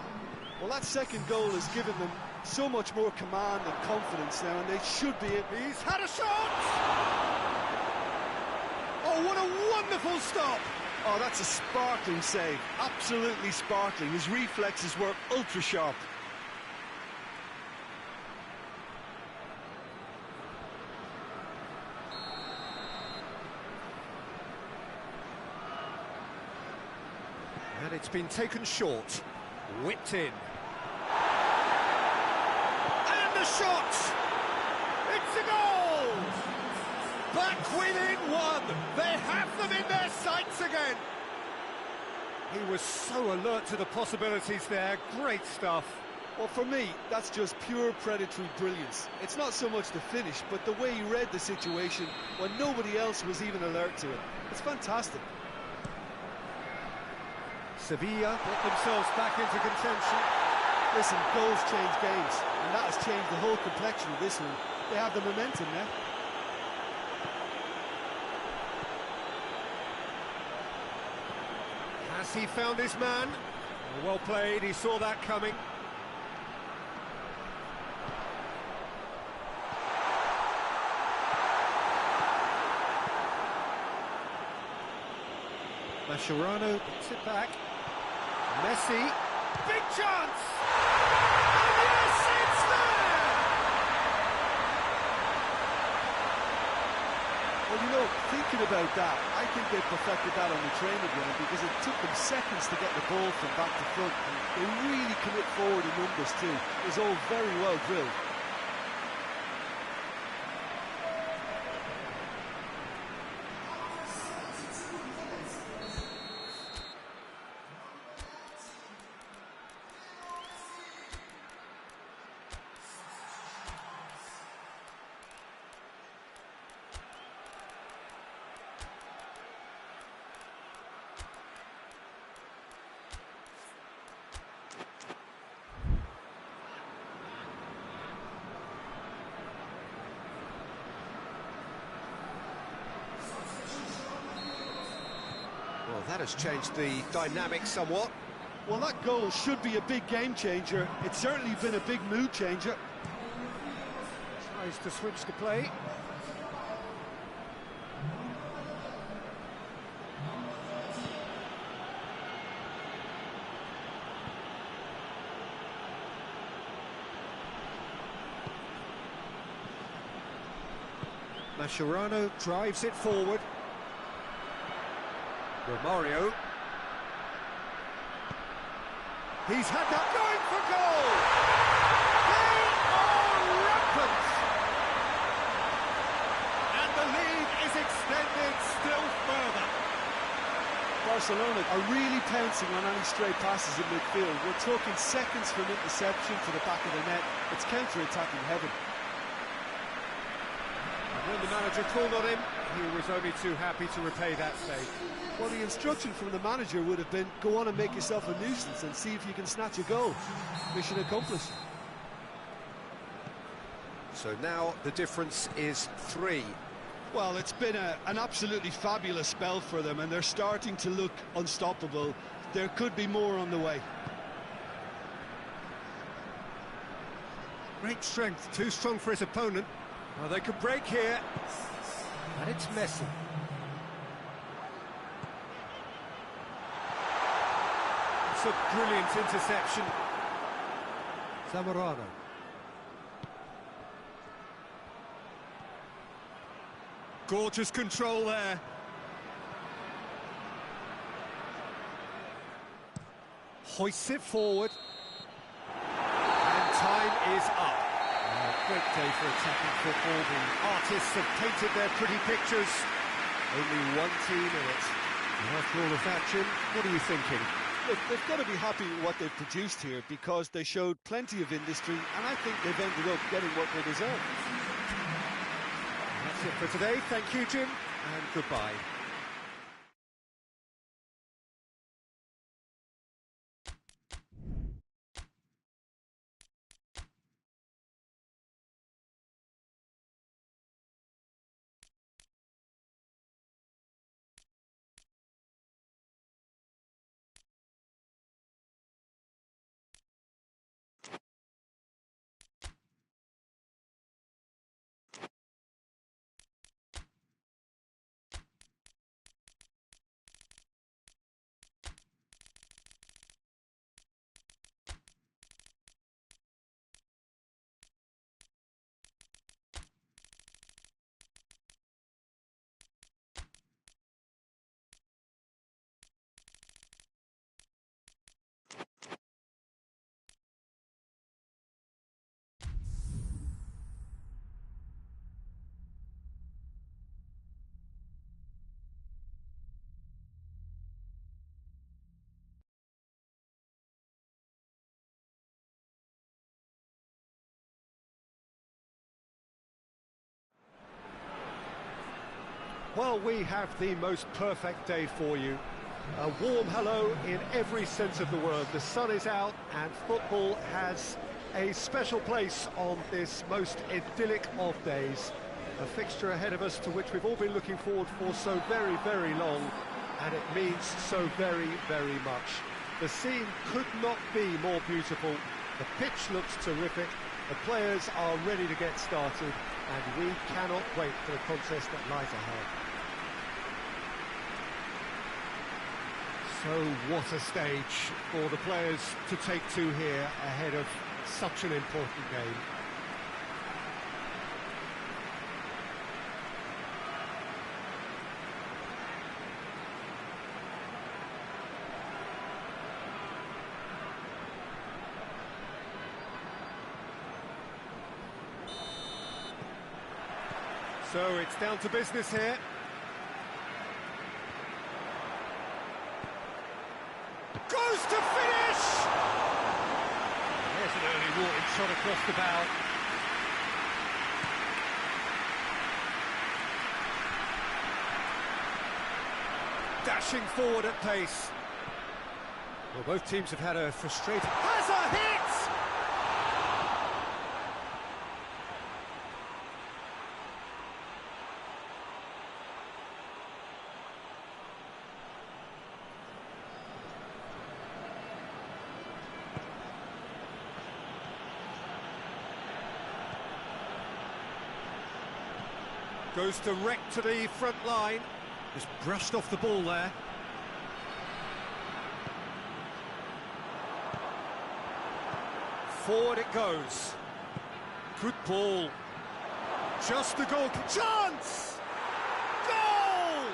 Well, that second goal has given them so much more command and confidence now, and they should be... He's had a shot! Oh, what a wonderful stop! Oh, that's a sparkling save, absolutely sparkling. His reflexes were ultra-sharp. And it's been taken short, whipped in. And the shot! It's a goal! Back within 1! They have them in their sights again! He was so alert to the possibilities there, great stuff. Well, for me, that's just pure predatory brilliance. It's not so much the finish, but the way he read the situation when nobody else was even alert to it. It's fantastic. Sevilla get themselves back into contention. Listen, goals change games, and that has changed the whole complexion of this one. They have the momentum now. Has he found his man? Well played, he saw that coming. Mascherano gets it back. Messi, big chance! And yes, it's there! Well, you know, thinking about that, I think they perfected that on the training ground because it took them seconds to get the ball from back to front. And they really commit forward in numbers too. It was all very well drilled. Well, that has changed the dynamic somewhat. Well, that goal should be a big game changer. It's certainly been a big mood changer. Tries to switch the play. Mascherano drives it forward. Romario. He's had that going for goal! They are rampant! And the lead is extended still further. Barcelona are really pouncing on any stray passes in midfield. We're talking seconds from interception to the back of the net. It's counter-attacking heaven. When the manager called on him, he was only too happy to repay that save. Well, the instruction from the manager would have been, go on and make yourself a nuisance and see if you can snatch a goal. Mission accomplished. So now the difference is 3. Well, it's been an absolutely fabulous spell for them, and they're starting to look unstoppable. There could be more on the way. Great strength, too strong for his opponent. Well, they could break here. And it's Messi. That's a brilliant interception. Zamorano. Gorgeous control there. Hoists it forward. And time is up. Great day for attacking football. The artists have painted their pretty pictures. Only one team in it. And after all of that, Jim, what are you thinking? Look, they've got to be happy with what they've produced here because they showed plenty of industry, and I think they've ended up getting what they deserve. And that's it for today. Thank you, Jim, and goodbye. Well, we have the most perfect day for you. A warm hello in every sense of the word. The sun is out and football has a special place on this most idyllic of days. A fixture ahead of us to which we've all been looking forward for so very, very long, and it means so very, very much. The scene could not be more beautiful. The pitch looks terrific. The players are ready to get started, and we cannot wait for the contest that lies ahead. So what a stage for the players to take to here ahead of such an important game. So it's down to business here. Goes to finish! There's an early warning shot across the bow. Dashing forward at pace. Well, both teams have had a frustrating... Has a hit! Goes direct to the front line. Just brushed off the ball there. Forward it goes. Good ball. Just the goal. Chance! Goal!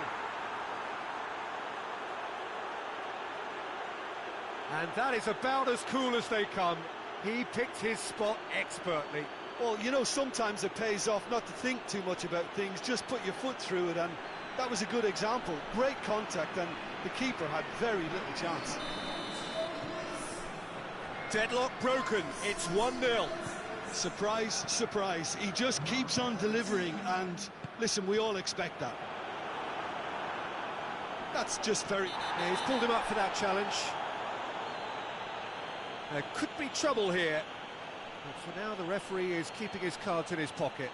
And that is about as cool as they come. He picked his spot expertly. Well, you know, sometimes it pays off not to think too much about things, just put your foot through it, and that was a good example. Great contact, and the keeper had very little chance. Deadlock broken, it's 1-0. Surprise, surprise, he just keeps on delivering, and listen, we all expect that. That's just very... Yeah, he's pulled him up for that challenge. There could be trouble here. But for now, the referee is keeping his cards in his pocket.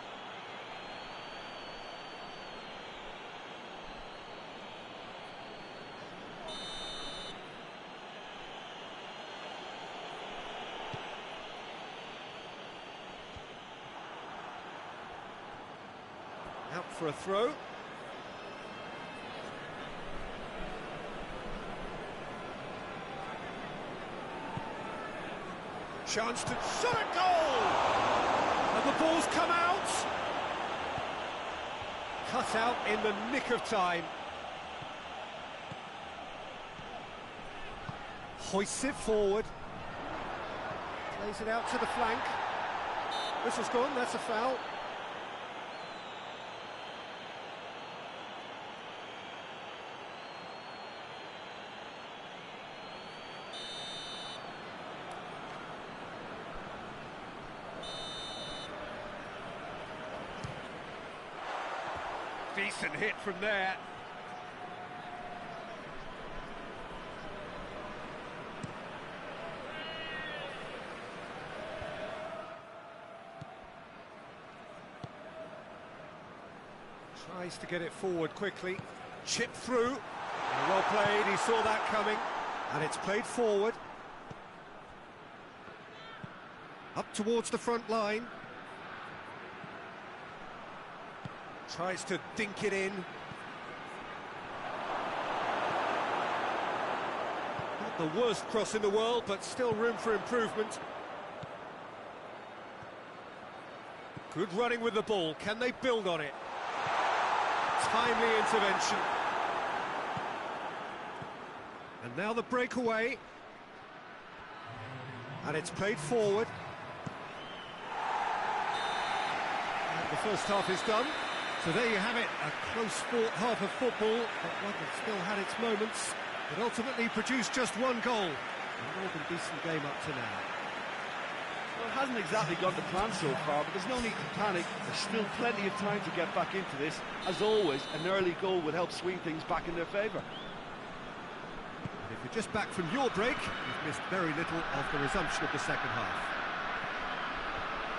Out for a throw. Chance to shot a goal! And the ball's come out! Cut out in the nick of time. Hoists it forward. Plays it out to the flank. Whistle's gone, that's a foul. Decent hit from there. Tries to get it forward quickly. Chip through. Well played, he saw that coming. And it's played forward. Up towards the front line. Tries to dink it in. Not the worst cross in the world, but still room for improvement. Good running with the ball. Can they build on it? Timely intervention. And now the breakaway. And it's played forward. And the first half is done. So there you have it, a close-fought half of football, but one that still had its moments, but ultimately produced just one goal. A more than decent game up to now. Well, it hasn't exactly gone to plan so far, but there's no need to panic. There's still plenty of time to get back into this. As always, an early goal would help swing things back in their favour. And if you're just back from your break, you've missed very little of the resumption of the second half.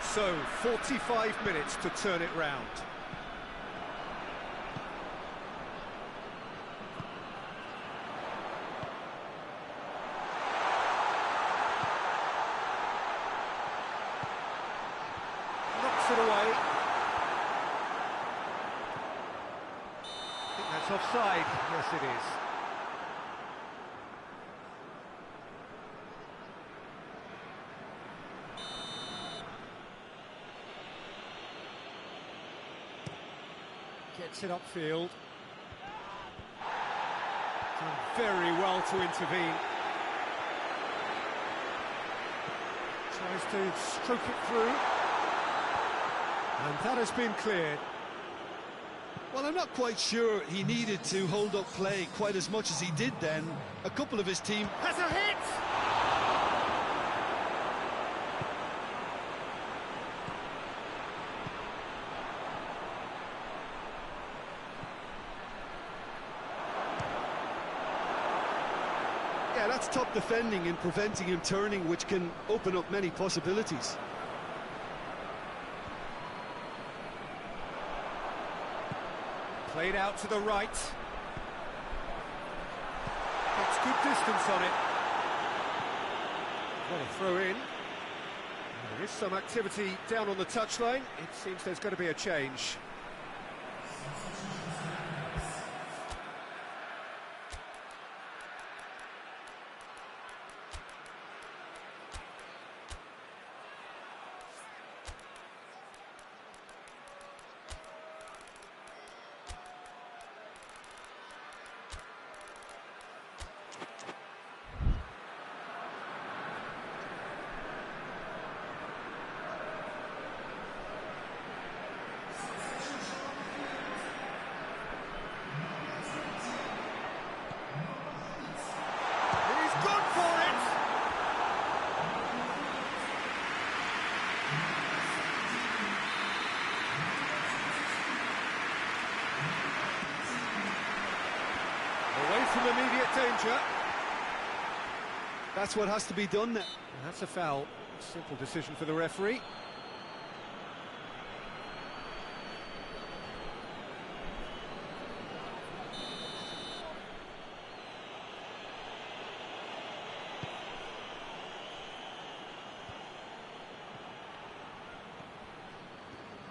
So, 45 minutes to turn it round. Knocks it away. I think that's offside. Yes, it is. Gets it upfield. Done very well to intervene. Tries to stroke it through. And that has been cleared. Well, I'm not quite sure he needed to hold up play quite as much as he did then. A couple of his team... Has a hit! Yeah, that's top defending and preventing him turning, which can open up many possibilities. Played out to the right. Gets good distance on it. Got a throw in. There is some activity down on the touchline. It seems there's going to be a change. Away from immediate danger. That's what has to be done now. And that's a foul. Simple decision for the referee.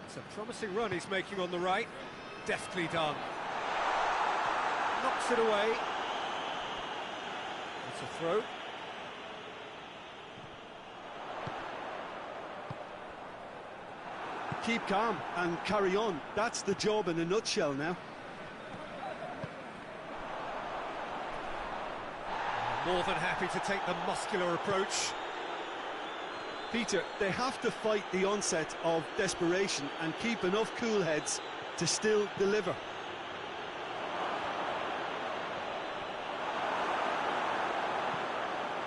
It's a promising run he's making on the right. Deftly done. Knocks it away. It's a throw. keep calm and carry on. That's the job in a nutshell now. More than happy to take the muscular approach. Peter, they have to fight the onset of desperation and keep enough cool heads to still deliver.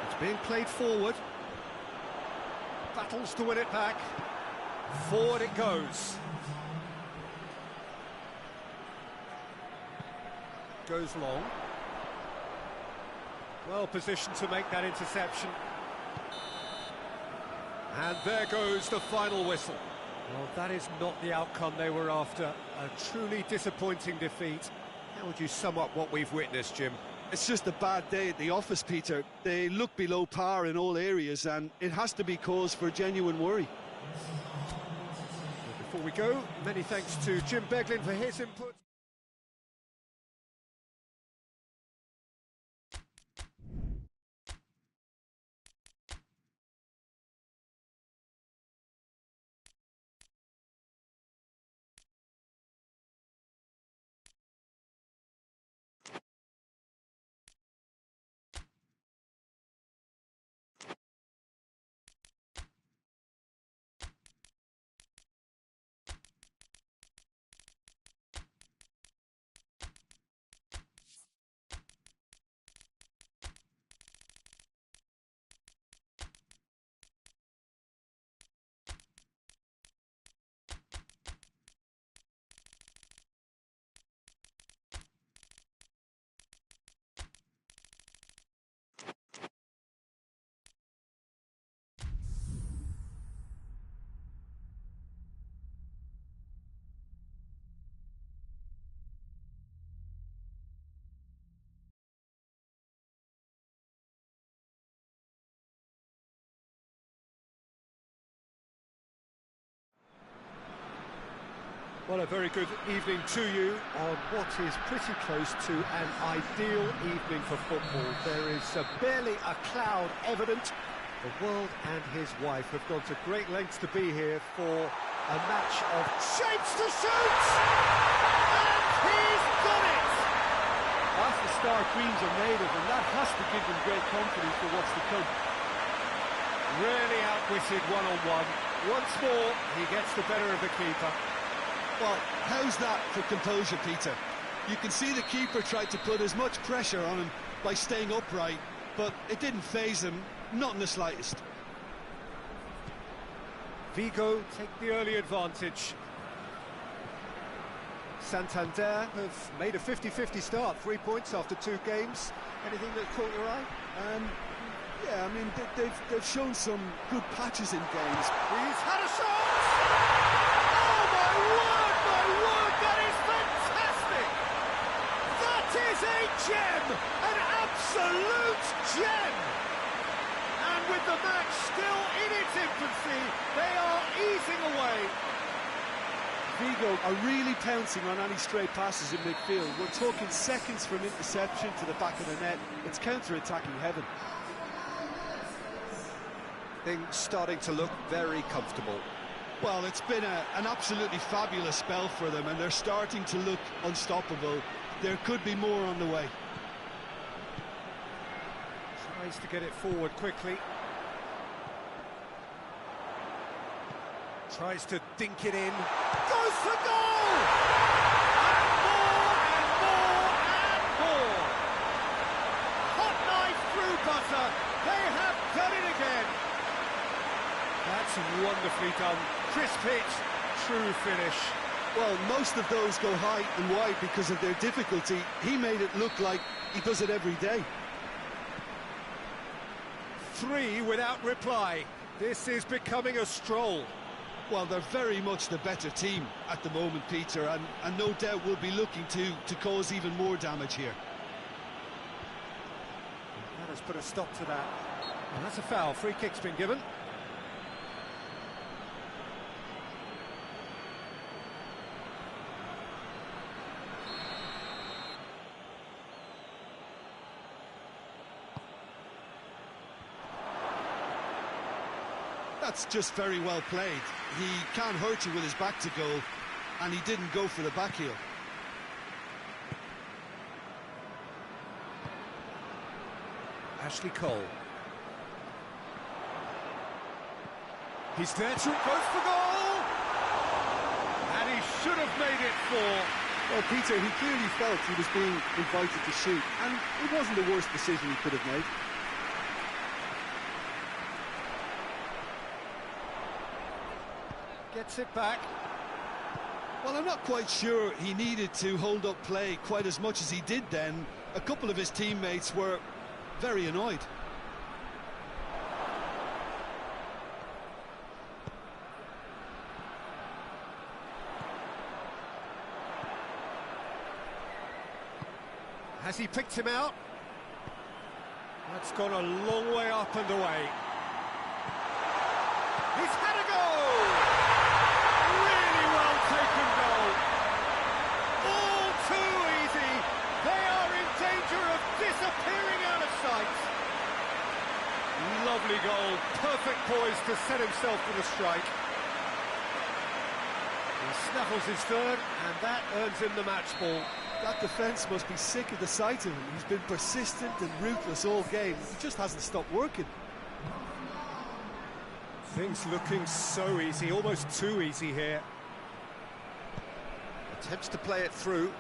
It's being played forward. Battles to win it back. Forward it goes. Goes long. Well positioned to make that interception. And there goes the final whistle. Well, that is not the outcome they were after. A truly disappointing defeat. How would you sum up what we've witnessed, Jim? It's just a bad day at the office, Peter. They look below par in all areas, and it has to be cause for genuine worry. Well, before we go, many thanks to Jim Beglin for his input. Well, a very good evening to you on what is pretty close to an ideal evening for football. There is barely a cloud evident. The world and his wife have gone to great lengths to be here for a match of shapes to shoot! And he's got it! That's the start Queens are made of, and that has to give them great confidence for what's to come. Really outwitted one-on-one. Once more, he gets the better of the keeper. Well, how's that for composure, Peter? You can see the keeper tried to put as much pressure on him by staying upright, but it didn't faze him, not in the slightest. Vigo take the early advantage. Santander have made a 50-50 start, 3 points after 2 games. Anything that caught your eye? Yeah, I mean, they've shown some good patches in games. He's had a shot! Oh, my word, that is fantastic! That is a gem! An absolute gem! And with the match still in its infancy, they are easing away. Vigo are really pouncing on any stray passes in midfield. We're talking seconds from interception to the back of the net. It's counter-attacking heaven. Things starting to look very comfortable. Well, it's been an absolutely fabulous spell for them, and they're starting to look unstoppable. There could be more on the way. Tries to get it forward quickly. Tries to dink it in. Goes for goal! And more, and more, and more! Hot knife through butter. They have done it again. That's wonderfully done. Crisp hit, true finish. Well, most of those go high and wide because of their difficulty. He made it look like he does it every day. 3 without reply. This is becoming a stroll. Well, they're very much the better team at the moment, Peter, and no doubt will be looking to cause even more damage here. That has put a stop to that. And that's a foul. Free kick's been given. That's just very well played. He can't hurt you with his back to goal, and he didn't go for the back heel. Ashley Cole. He's there to go for goal! And he should have made it 4. Well, Peter, he clearly felt he was being invited to shoot, and it wasn't the worst decision he could have made. Gets it back. Well, I'm not quite sure he needed to hold up play quite as much as he did then. A couple of his teammates were very annoyed. Has he picked him out? That's gone a long way up and away. He's had a goal! Really well taken goal. All too easy. They are in danger of disappearing out of sight. Lovely goal. Perfect poise to set himself for the strike. He snaffles his third, and that earns him the match ball. That defence must be sick of the sight of him. He's been persistent and ruthless all game. He just hasn't stopped working. Things looking so easy, almost too easy here. Attempts to play it through.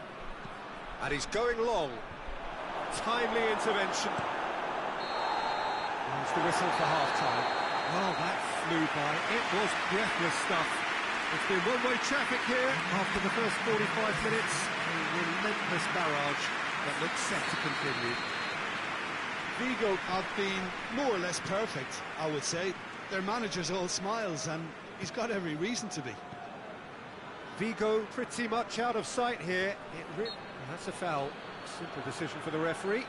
And he's going long. Timely intervention. There's the whistle for half-time. Oh, that flew by. It was breathless stuff. It's been one-way traffic here after the first 45 minutes. A relentless barrage that looks set to continue. VIGO have been more or less perfect, I would say. Their manager's all smiles, and he's got every reason to be. VIGO pretty much out of sight here. That's a foul. Simple decision for the referee.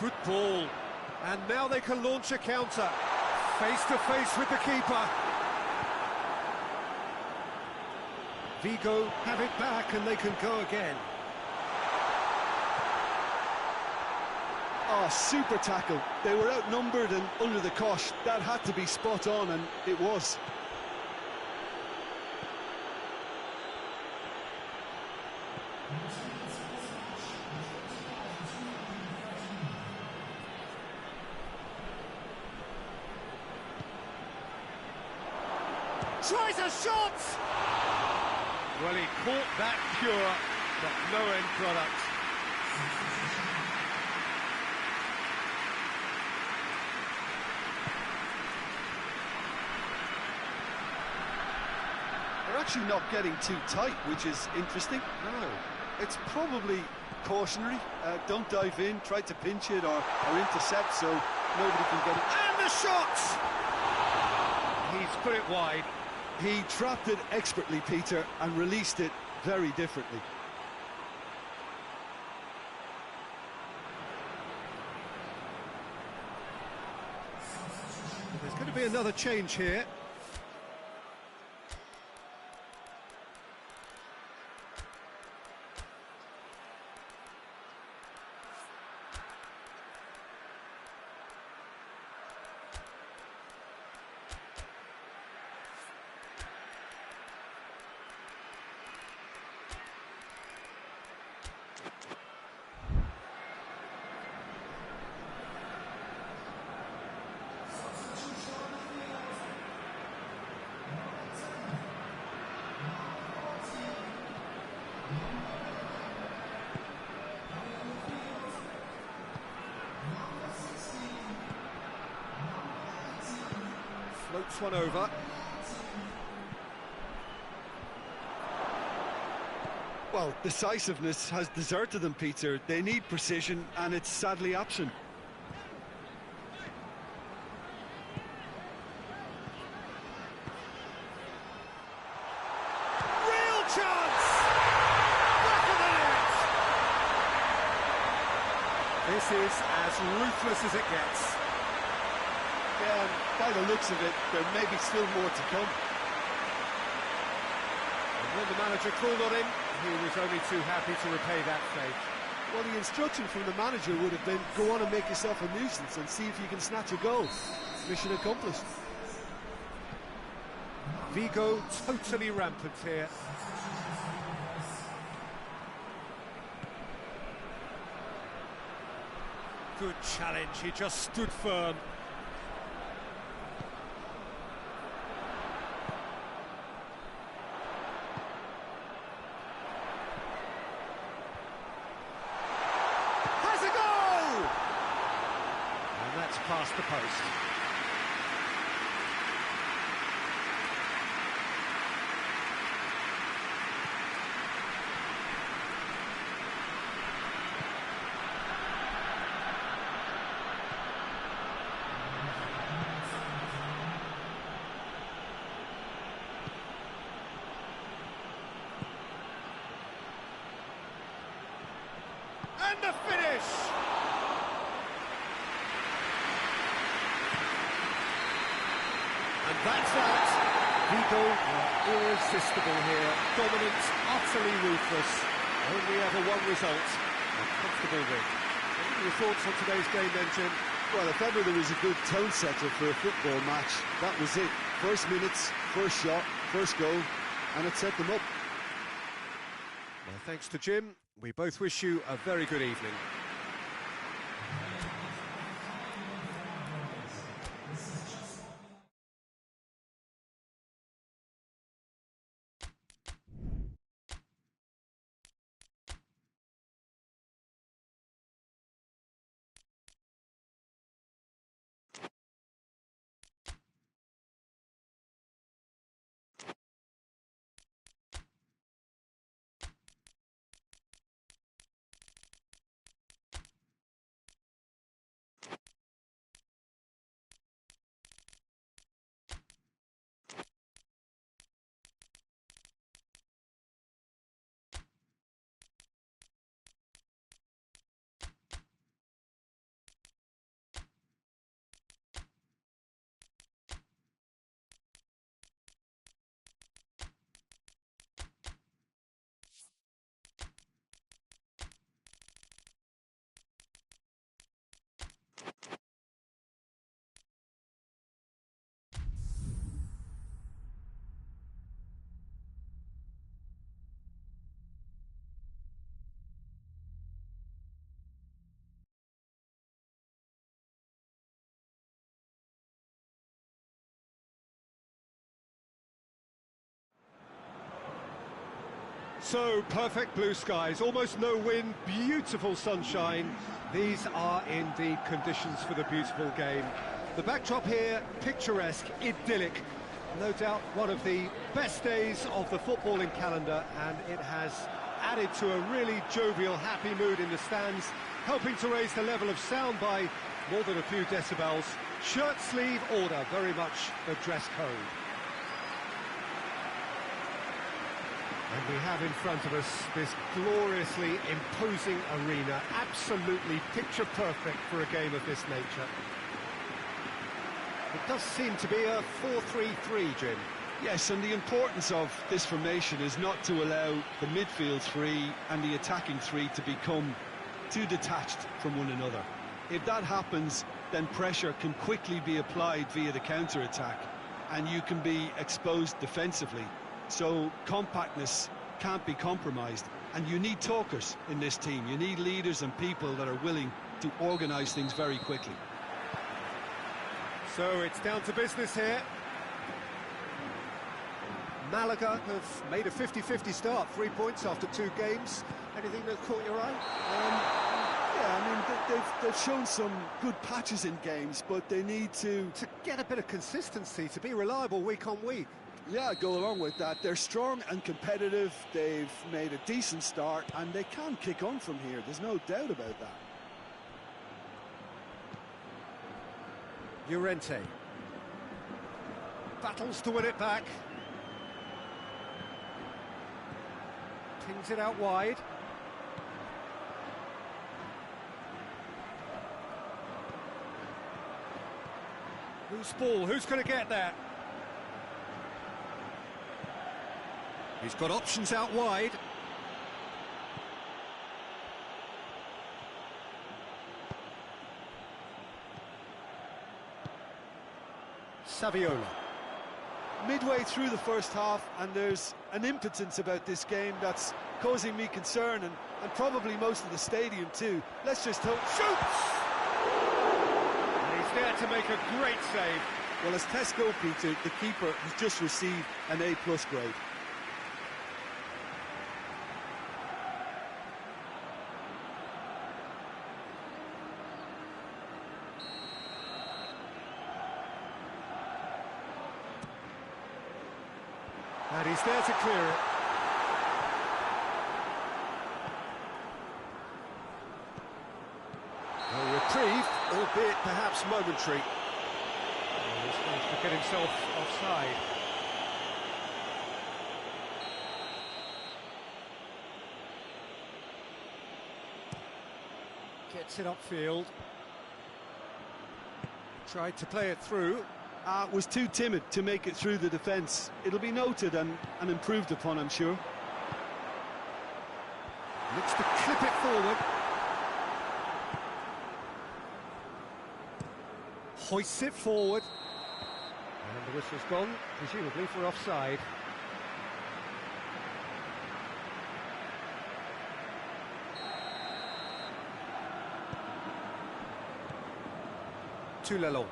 Good ball, and now they can launch a counter. Face to face with the keeper. VIGO have it back and they can go again. Oh, super tackle. They were outnumbered and under the cosh. That had to be spot on, and it was. Tries a shot! Well, he caught that pure, but no end product. They're actually not getting too tight, which is interesting. No. It's probably cautionary. Don't dive in, try to pinch it or intercept so nobody can get it. And the shot! He's put it wide. He trapped it expertly, Peter, and released it very differently. There's going to be another change here. Floats one over. Well, decisiveness has deserted them, Peter. They need precision, and it's sadly absent. Real chance! Back of the net! This is as ruthless as it gets. Yeah, and by the looks of it, there may be still more to come. And when the manager called on him, he was only too happy to repay that faith. Well, the instruction from the manager would have been, go on and make yourself a nuisance and see if you can snatch a goal. Mission accomplished. Vigo totally rampant here. Good challenge, he just stood firm. Has a goal! And that's past the post. And the finish! And that's that. Vigo are irresistible here. Dominant, utterly ruthless. Only ever one result. A comfortable win. What are your thoughts on today's game then, Jim? Well, if ever there was a good tone setter for a football match, that was it. First minutes, first shot, first goal, and it set them up. Well, thanks to Jim. We both wish you a very good evening. So, perfect blue skies, almost no wind, beautiful sunshine. These are indeed conditions for the beautiful game. The backdrop here, picturesque, idyllic. No doubt one of the best days of the footballing calendar, and it has added to a really jovial, happy mood in the stands, helping to raise the level of sound by more than a few decibels. Shirt sleeve order, very much the dress code. And we have in front of us this gloriously imposing arena, absolutely picture perfect for a game of this nature. It does seem to be a 4-3-3, Jim. Yes, and the importance of this formation is not to allow the midfield three and the attacking three to become too detached from one another. If that happens, then pressure can quickly be applied via the counter-attack, and you can be exposed defensively. So compactness can't be compromised, and you need talkers in this team. You need leaders and people that are willing to organise things very quickly. So it's down to business here. Malaga have made a 50-50 start, 3 points after 2 games. Anything that caught your eye? Yeah, I mean, they've shown some good patches in games, but they need to get a bit of consistency, to be reliable week on week. Yeah, go along with that. They're strong and competitive. They've made a decent start, and they can kick on from here. There's no doubt about that. Llorente battles to win it back. Pings it out wide. Loose ball, who's going to get that? He's got options out wide. Saviola. Midway through the first half, and there's an impotence about this game that's causing me concern, and probably most of the stadium too. Let's just hope. Shoots! And he's there to make a great save. Well, as tests go, Peter, the keeper has just received an A+ grade. And he's there to clear it. A reprieve, albeit perhaps momentary. He's going to get himself offside. Gets it upfield. Tried to play it through. Was too timid to make it through the defence. It'll be noted and improved upon, I'm sure. Looks to clip it forward. Hoists it forward. And the whistle's gone, presumably for offside. Toulelon.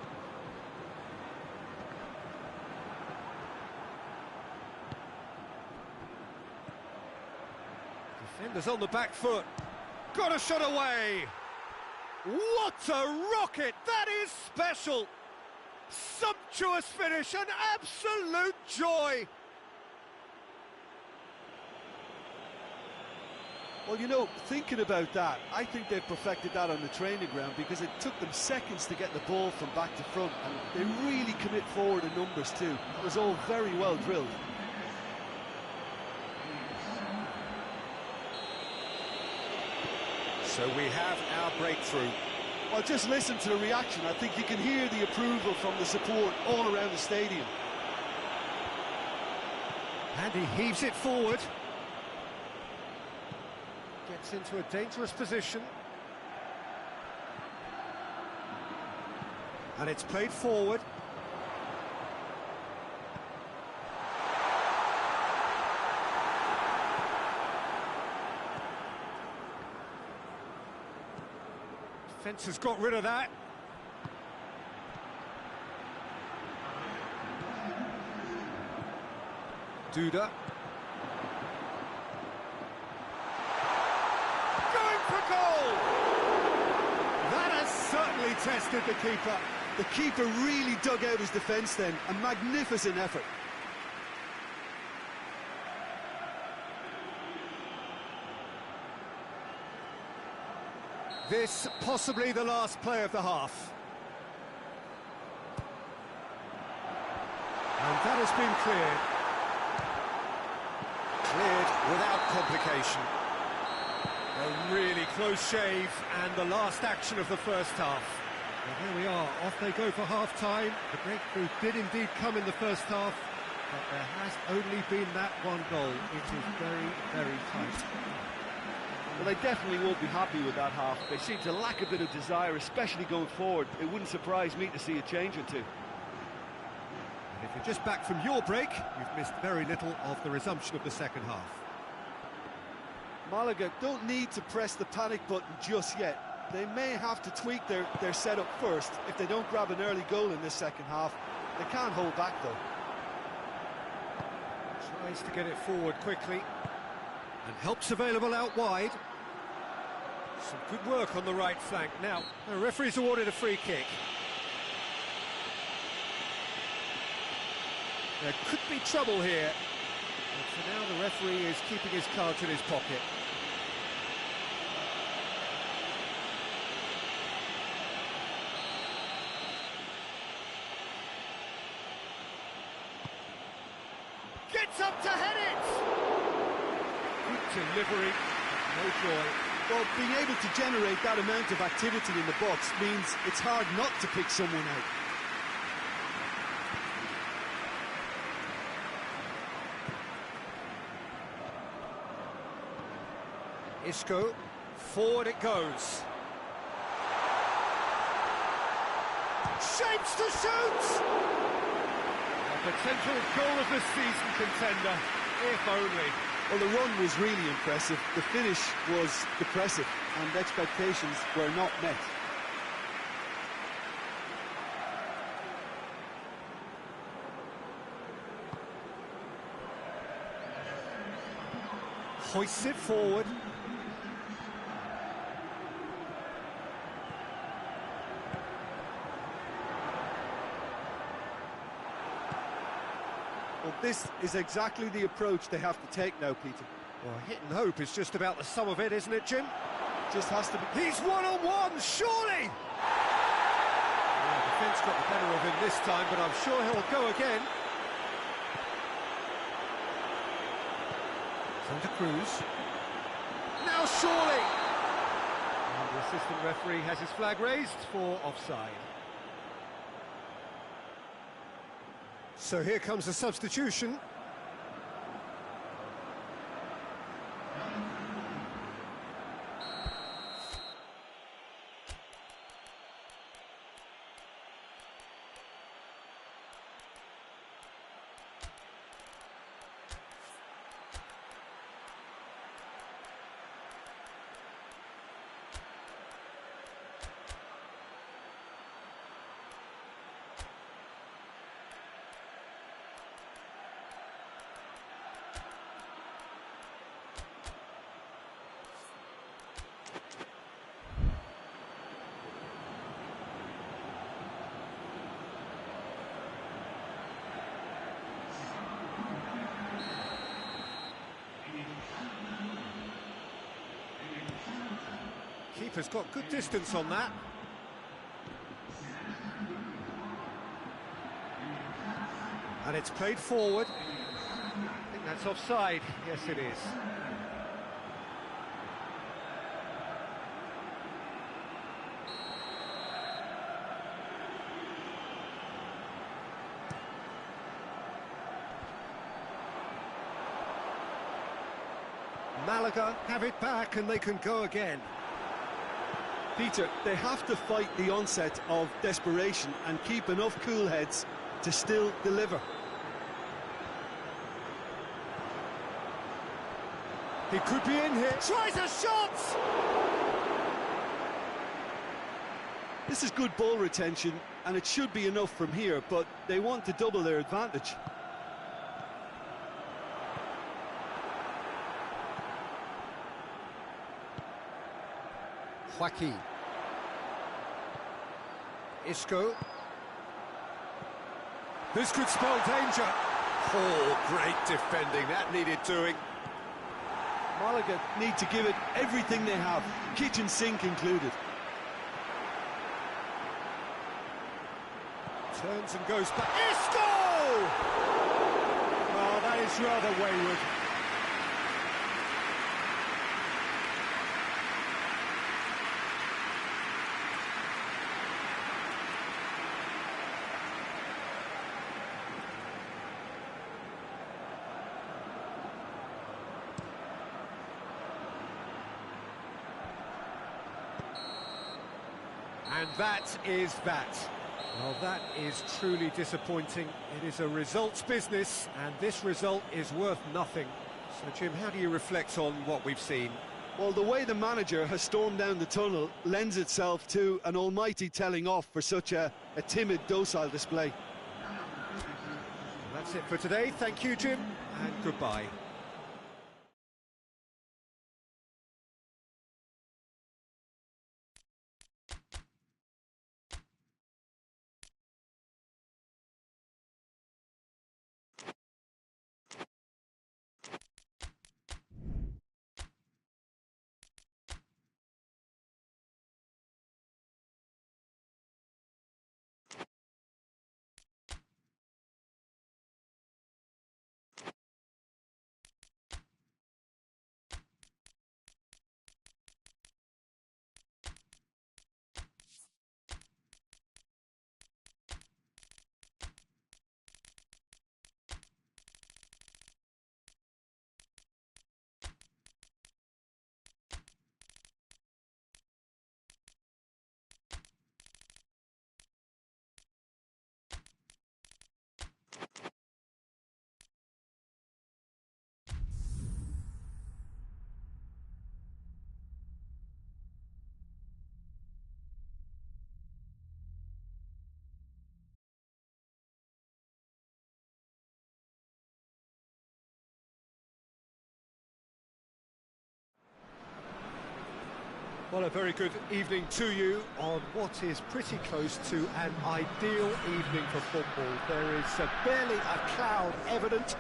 Defenders on the back foot. Got a shot away. What a rocket! That is special. Sumptuous finish, an absolute joy. Well, you know, thinking about that, I think they've perfected that on the training ground, because it took them seconds to get the ball from back to front, and they really commit forward in numbers too. It was all very well drilled. So we have our breakthrough. Well, just listen to the reaction. I think you can hear the approval from the support all around the stadium. And he heaves it forward. Gets into a dangerous position. And it's played forward. Defence has got rid of that. Duda. Going for goal! That has certainly tested the keeper. The keeper really dug out his defence then. A magnificent effort. This possibly the last play of the half. And that has been cleared. Cleared without complication. A really close shave, and the last action of the first half. Well, here we are, off they go for half-time. The breakthrough did indeed come in the first half, but there has only been that one goal. It is very, very tight. Well, they definitely won't be happy with that half. They seem to lack a bit of desire, especially going forward. It wouldn't surprise me to see a change or two. And if you're just back from your break, you've missed very little of the resumption of the second half. Malaga don't need to press the panic button just yet. They may have to tweak their setup first if they don't grab an early goal in this second half. They can't hold back, though. Tries to get it forward quickly. And help's available out wide. Some good work on the right flank. Now, the referee's awarded a free kick. There could be trouble here. But for now, the referee is keeping his cards in his pocket. Gets up to head it! Good delivery, no joy. Well, being able to generate that amount of activity in the box means it's hard not to pick someone out. Isco, forward it goes. Shapes to shoot! A potential goal of the season contender, if only. Well, the run was really impressive, the finish was depressive, and expectations were not met. Hoists it forward. Well, this is exactly the approach they have to take now, Peter. Well, hit and hope is just about the sum of it, isn't it, Jim? Just has to be. He's one-on-one, surely! Well, the defence got the better of him this time, but I'm sure he'll go again. Santa Cruz. Now surely! And the assistant referee has his flag raised for offside. So here comes the substitution. Keeper's got good distance on that. And it's played forward. I think that's offside. Yes, it is. Malaga have it back and they can go again. Peter, they have to fight the onset of desperation and keep enough cool heads to still deliver. He could be in here. Tries a shot! This is good ball retention, and it should be enough from here, but they want to double their advantage. Joaquin. Isco. This could spell danger. Oh, great defending. That needed doing. Malaga need to give it everything they have, kitchen sink included. Turns and goes back. Isco! Oh, that is rather wayward. And that is that. Well, that is truly disappointing. It is a results business, and this result is worth nothing. So, Jim, how do you reflect on what we've seen? Well, the way the manager has stormed down the tunnel lends itself to an almighty telling off for such a timid, docile display. That's it for today. Thank you, Jim, and goodbye. Well, a very good evening to you on what is pretty close to an ideal evening for football. There is barely a cloud evident.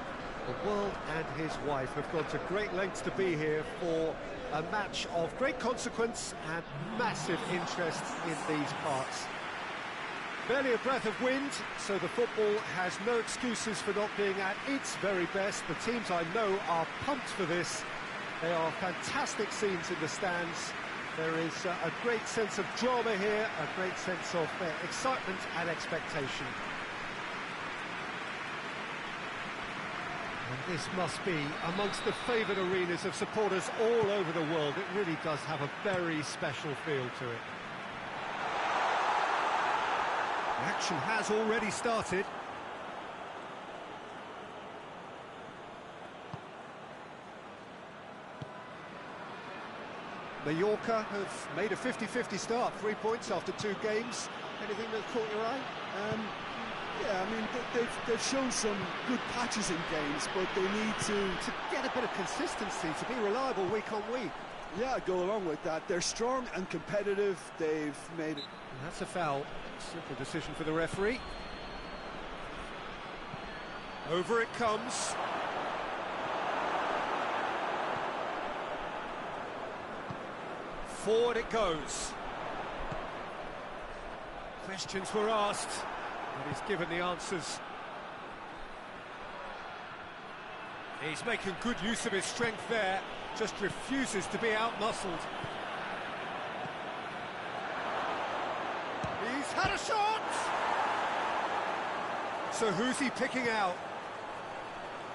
The world and his wife have gone to great lengths to be here for a match of great consequence and massive interest in these parts. Barely a breath of wind, so the football has no excuses for not being at its very best. The teams I know are pumped for this. They are fantastic scenes in the stands. There is a great sense of drama here, a great sense of excitement and expectation. And this must be amongst the favoured arenas of supporters all over the world. It really does have a very special feel to it. The action has already started. Mallorca have made a 50-50 start, 3 points after 2 games. Anything that caught your eye? Yeah, I mean, they've shown some good patches in games, but they need to get a bit of consistency, to be reliable week on week. Yeah, I'd go along with that. They're strong and competitive. They've made it. And that's a foul. Simple decision for the referee. Over it comes. Forward it goes. Questions were asked, but he's given the answers. He's making good use of his strength there, just refuses to be out-muscled. He's had a shot! So who's he picking out?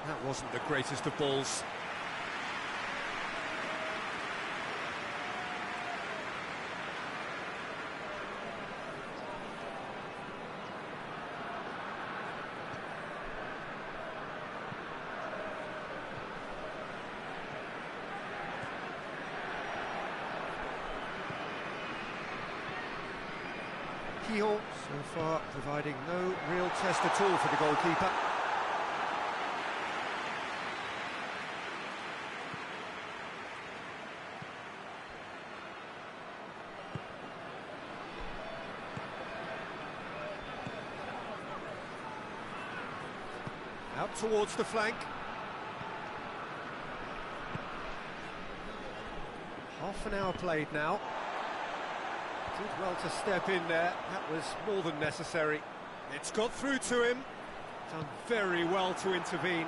That wasn't the greatest of balls. So far providing no real test at all for the goalkeeper. Out towards the flank. Half an hour played now. Did well to step in there, that was more than necessary. It's got through to him, done very well to intervene.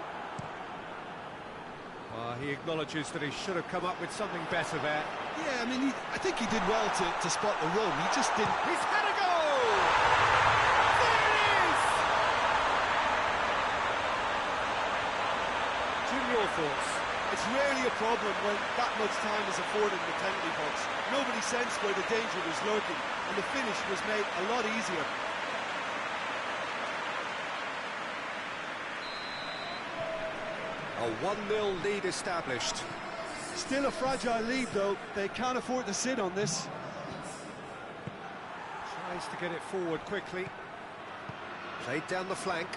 He acknowledges that he should have come up with something better there. Yeah, I mean, I think he did well to spot the run, he just didn't... He's had a goal! There it is! Jim, your thoughts? It's rarely a problem when that much time is afforded in the penalty box. Nobody sensed where the danger was lurking, and the finish was made a lot easier. A 1-0 lead established. Still a fragile lead, though. They can't afford to sit on this. Tries to get it forward quickly. Played down the flank.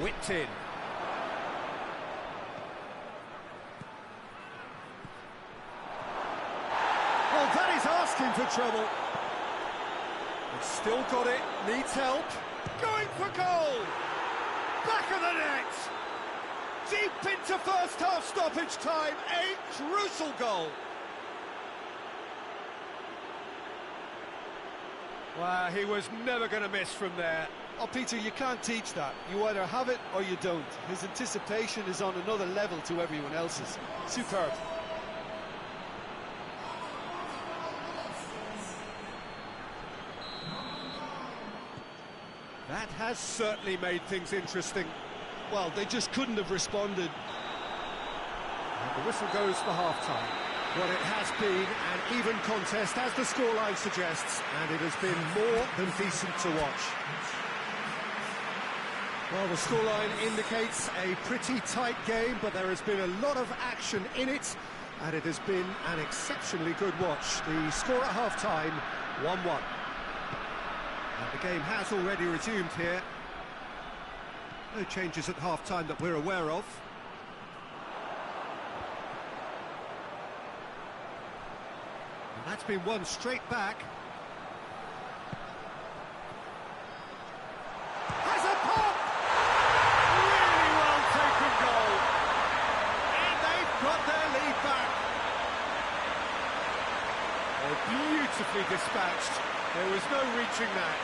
Whipped in. Well, that is asking for trouble. He's still got it, needs help. Going for goal! Back of the net! Deep into first half stoppage time, a crucial goal. Well, he was never going to miss from there. Oh, Peter, you can't teach that. You either have it or you don't. His anticipation is on another level to everyone else's. Superb. That has certainly made things interesting. Well, they just couldn't have responded. And the whistle goes for half-time. Well, it has been an even contest, as the scoreline suggests, and it has been more than decent to watch. Well, the scoreline indicates a pretty tight game, but there has been a lot of action in it, and it has been an exceptionally good watch. The score at half-time, 1-1. And the game has already resumed here. No changes at half-time that we're aware of. That's been won straight back. Has a pop! Really well taken goal. And they've got their lead back. Oh, beautifully dispatched. There was no reaching that.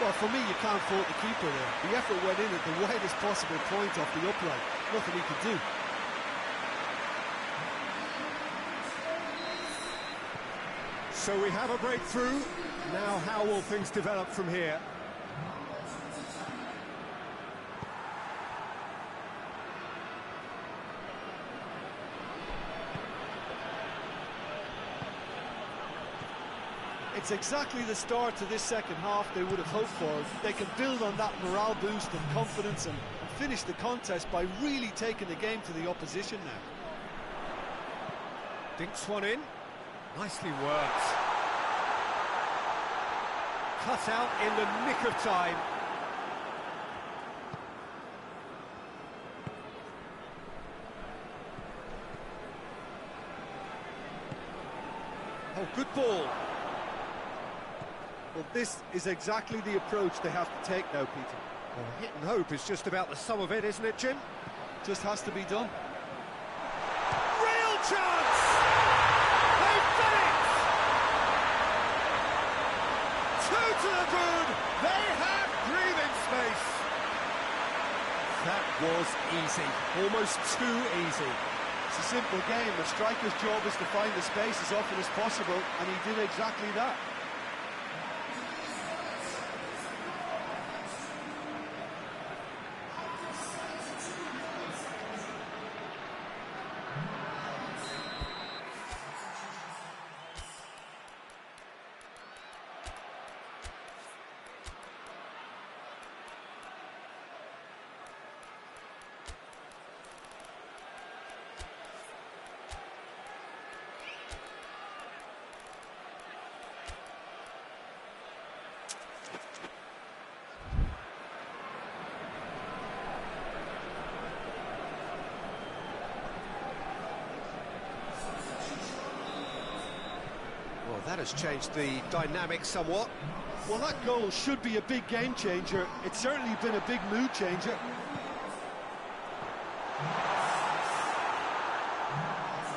Well, for me, you can't fault the keeper there. The effort went in at the widest possible point off the upright. Nothing he could do. So we have a breakthrough. Now how will things develop from here? It's exactly the start to this second half they would have hoped for. They can build on that morale boost and confidence and finish the contest by really taking the game to the opposition now. Dinks one in. Nicely worked. Cut out in the nick of time. Oh, good ball. Well, this is exactly the approach they have to take now, Peter. Well, hit and hope is just about the sum of it, isn't it, Jim? Just has to be done. Real chance! They've done it! Two to the good! They have breathing space! That was easy. Almost too easy. It's a simple game. The striker's job is to find the space as often as possible, and he did exactly that. Well, that has changed the dynamic somewhat. Well, that goal should be a big game changer. It's certainly been a big mood changer.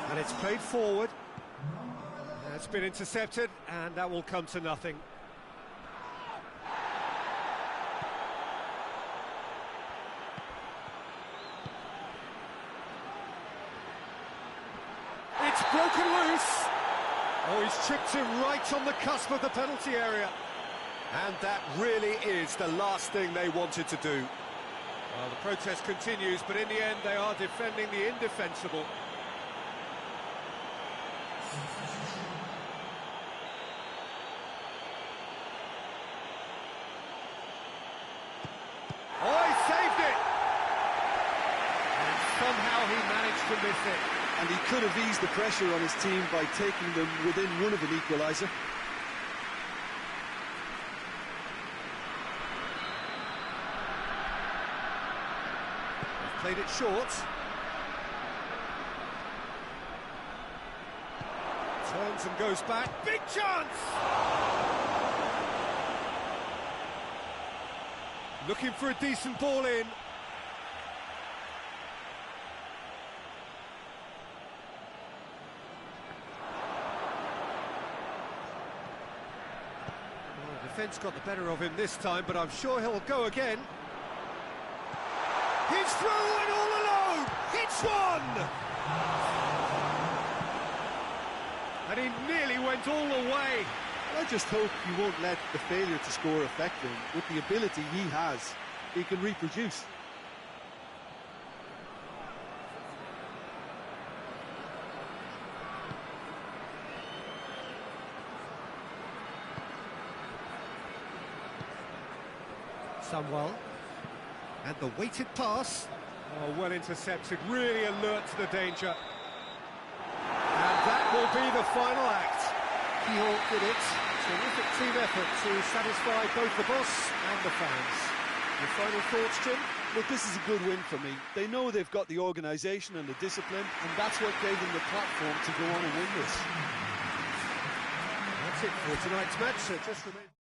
And it's played forward. It's been intercepted, and that will come to nothing. It's broken loose. Oh, he's chipped him right on the cusp of the penalty area. And that really is the last thing they wanted to do. Well, the protest continues, but in the end, they are defending the indefensible. Oh, he saved it! And somehow he managed to miss it. And he could have eased the pressure on his team by taking them within one of an equaliser. He's played it short. Turns and goes back. Big chance! Looking for a decent ball in. Defence got the better of him this time, but I'm sure he'll go again. He's through and all alone! It's one! And he nearly went all the way. I just hope he won't let the failure to score affect him. With the ability he has, he can reproduce. Sunwell. And the weighted pass. Oh, well intercepted, really alert to the danger. And that will be the final act. Keyhole did it. Terrific team effort to satisfy both the boss and the fans. Your final thoughts, Jim? Look, this is a good win for me. They know they've got the organisation and the discipline, and that's what gave them the platform to go on and win this. that's it for tonight's match. So just remain.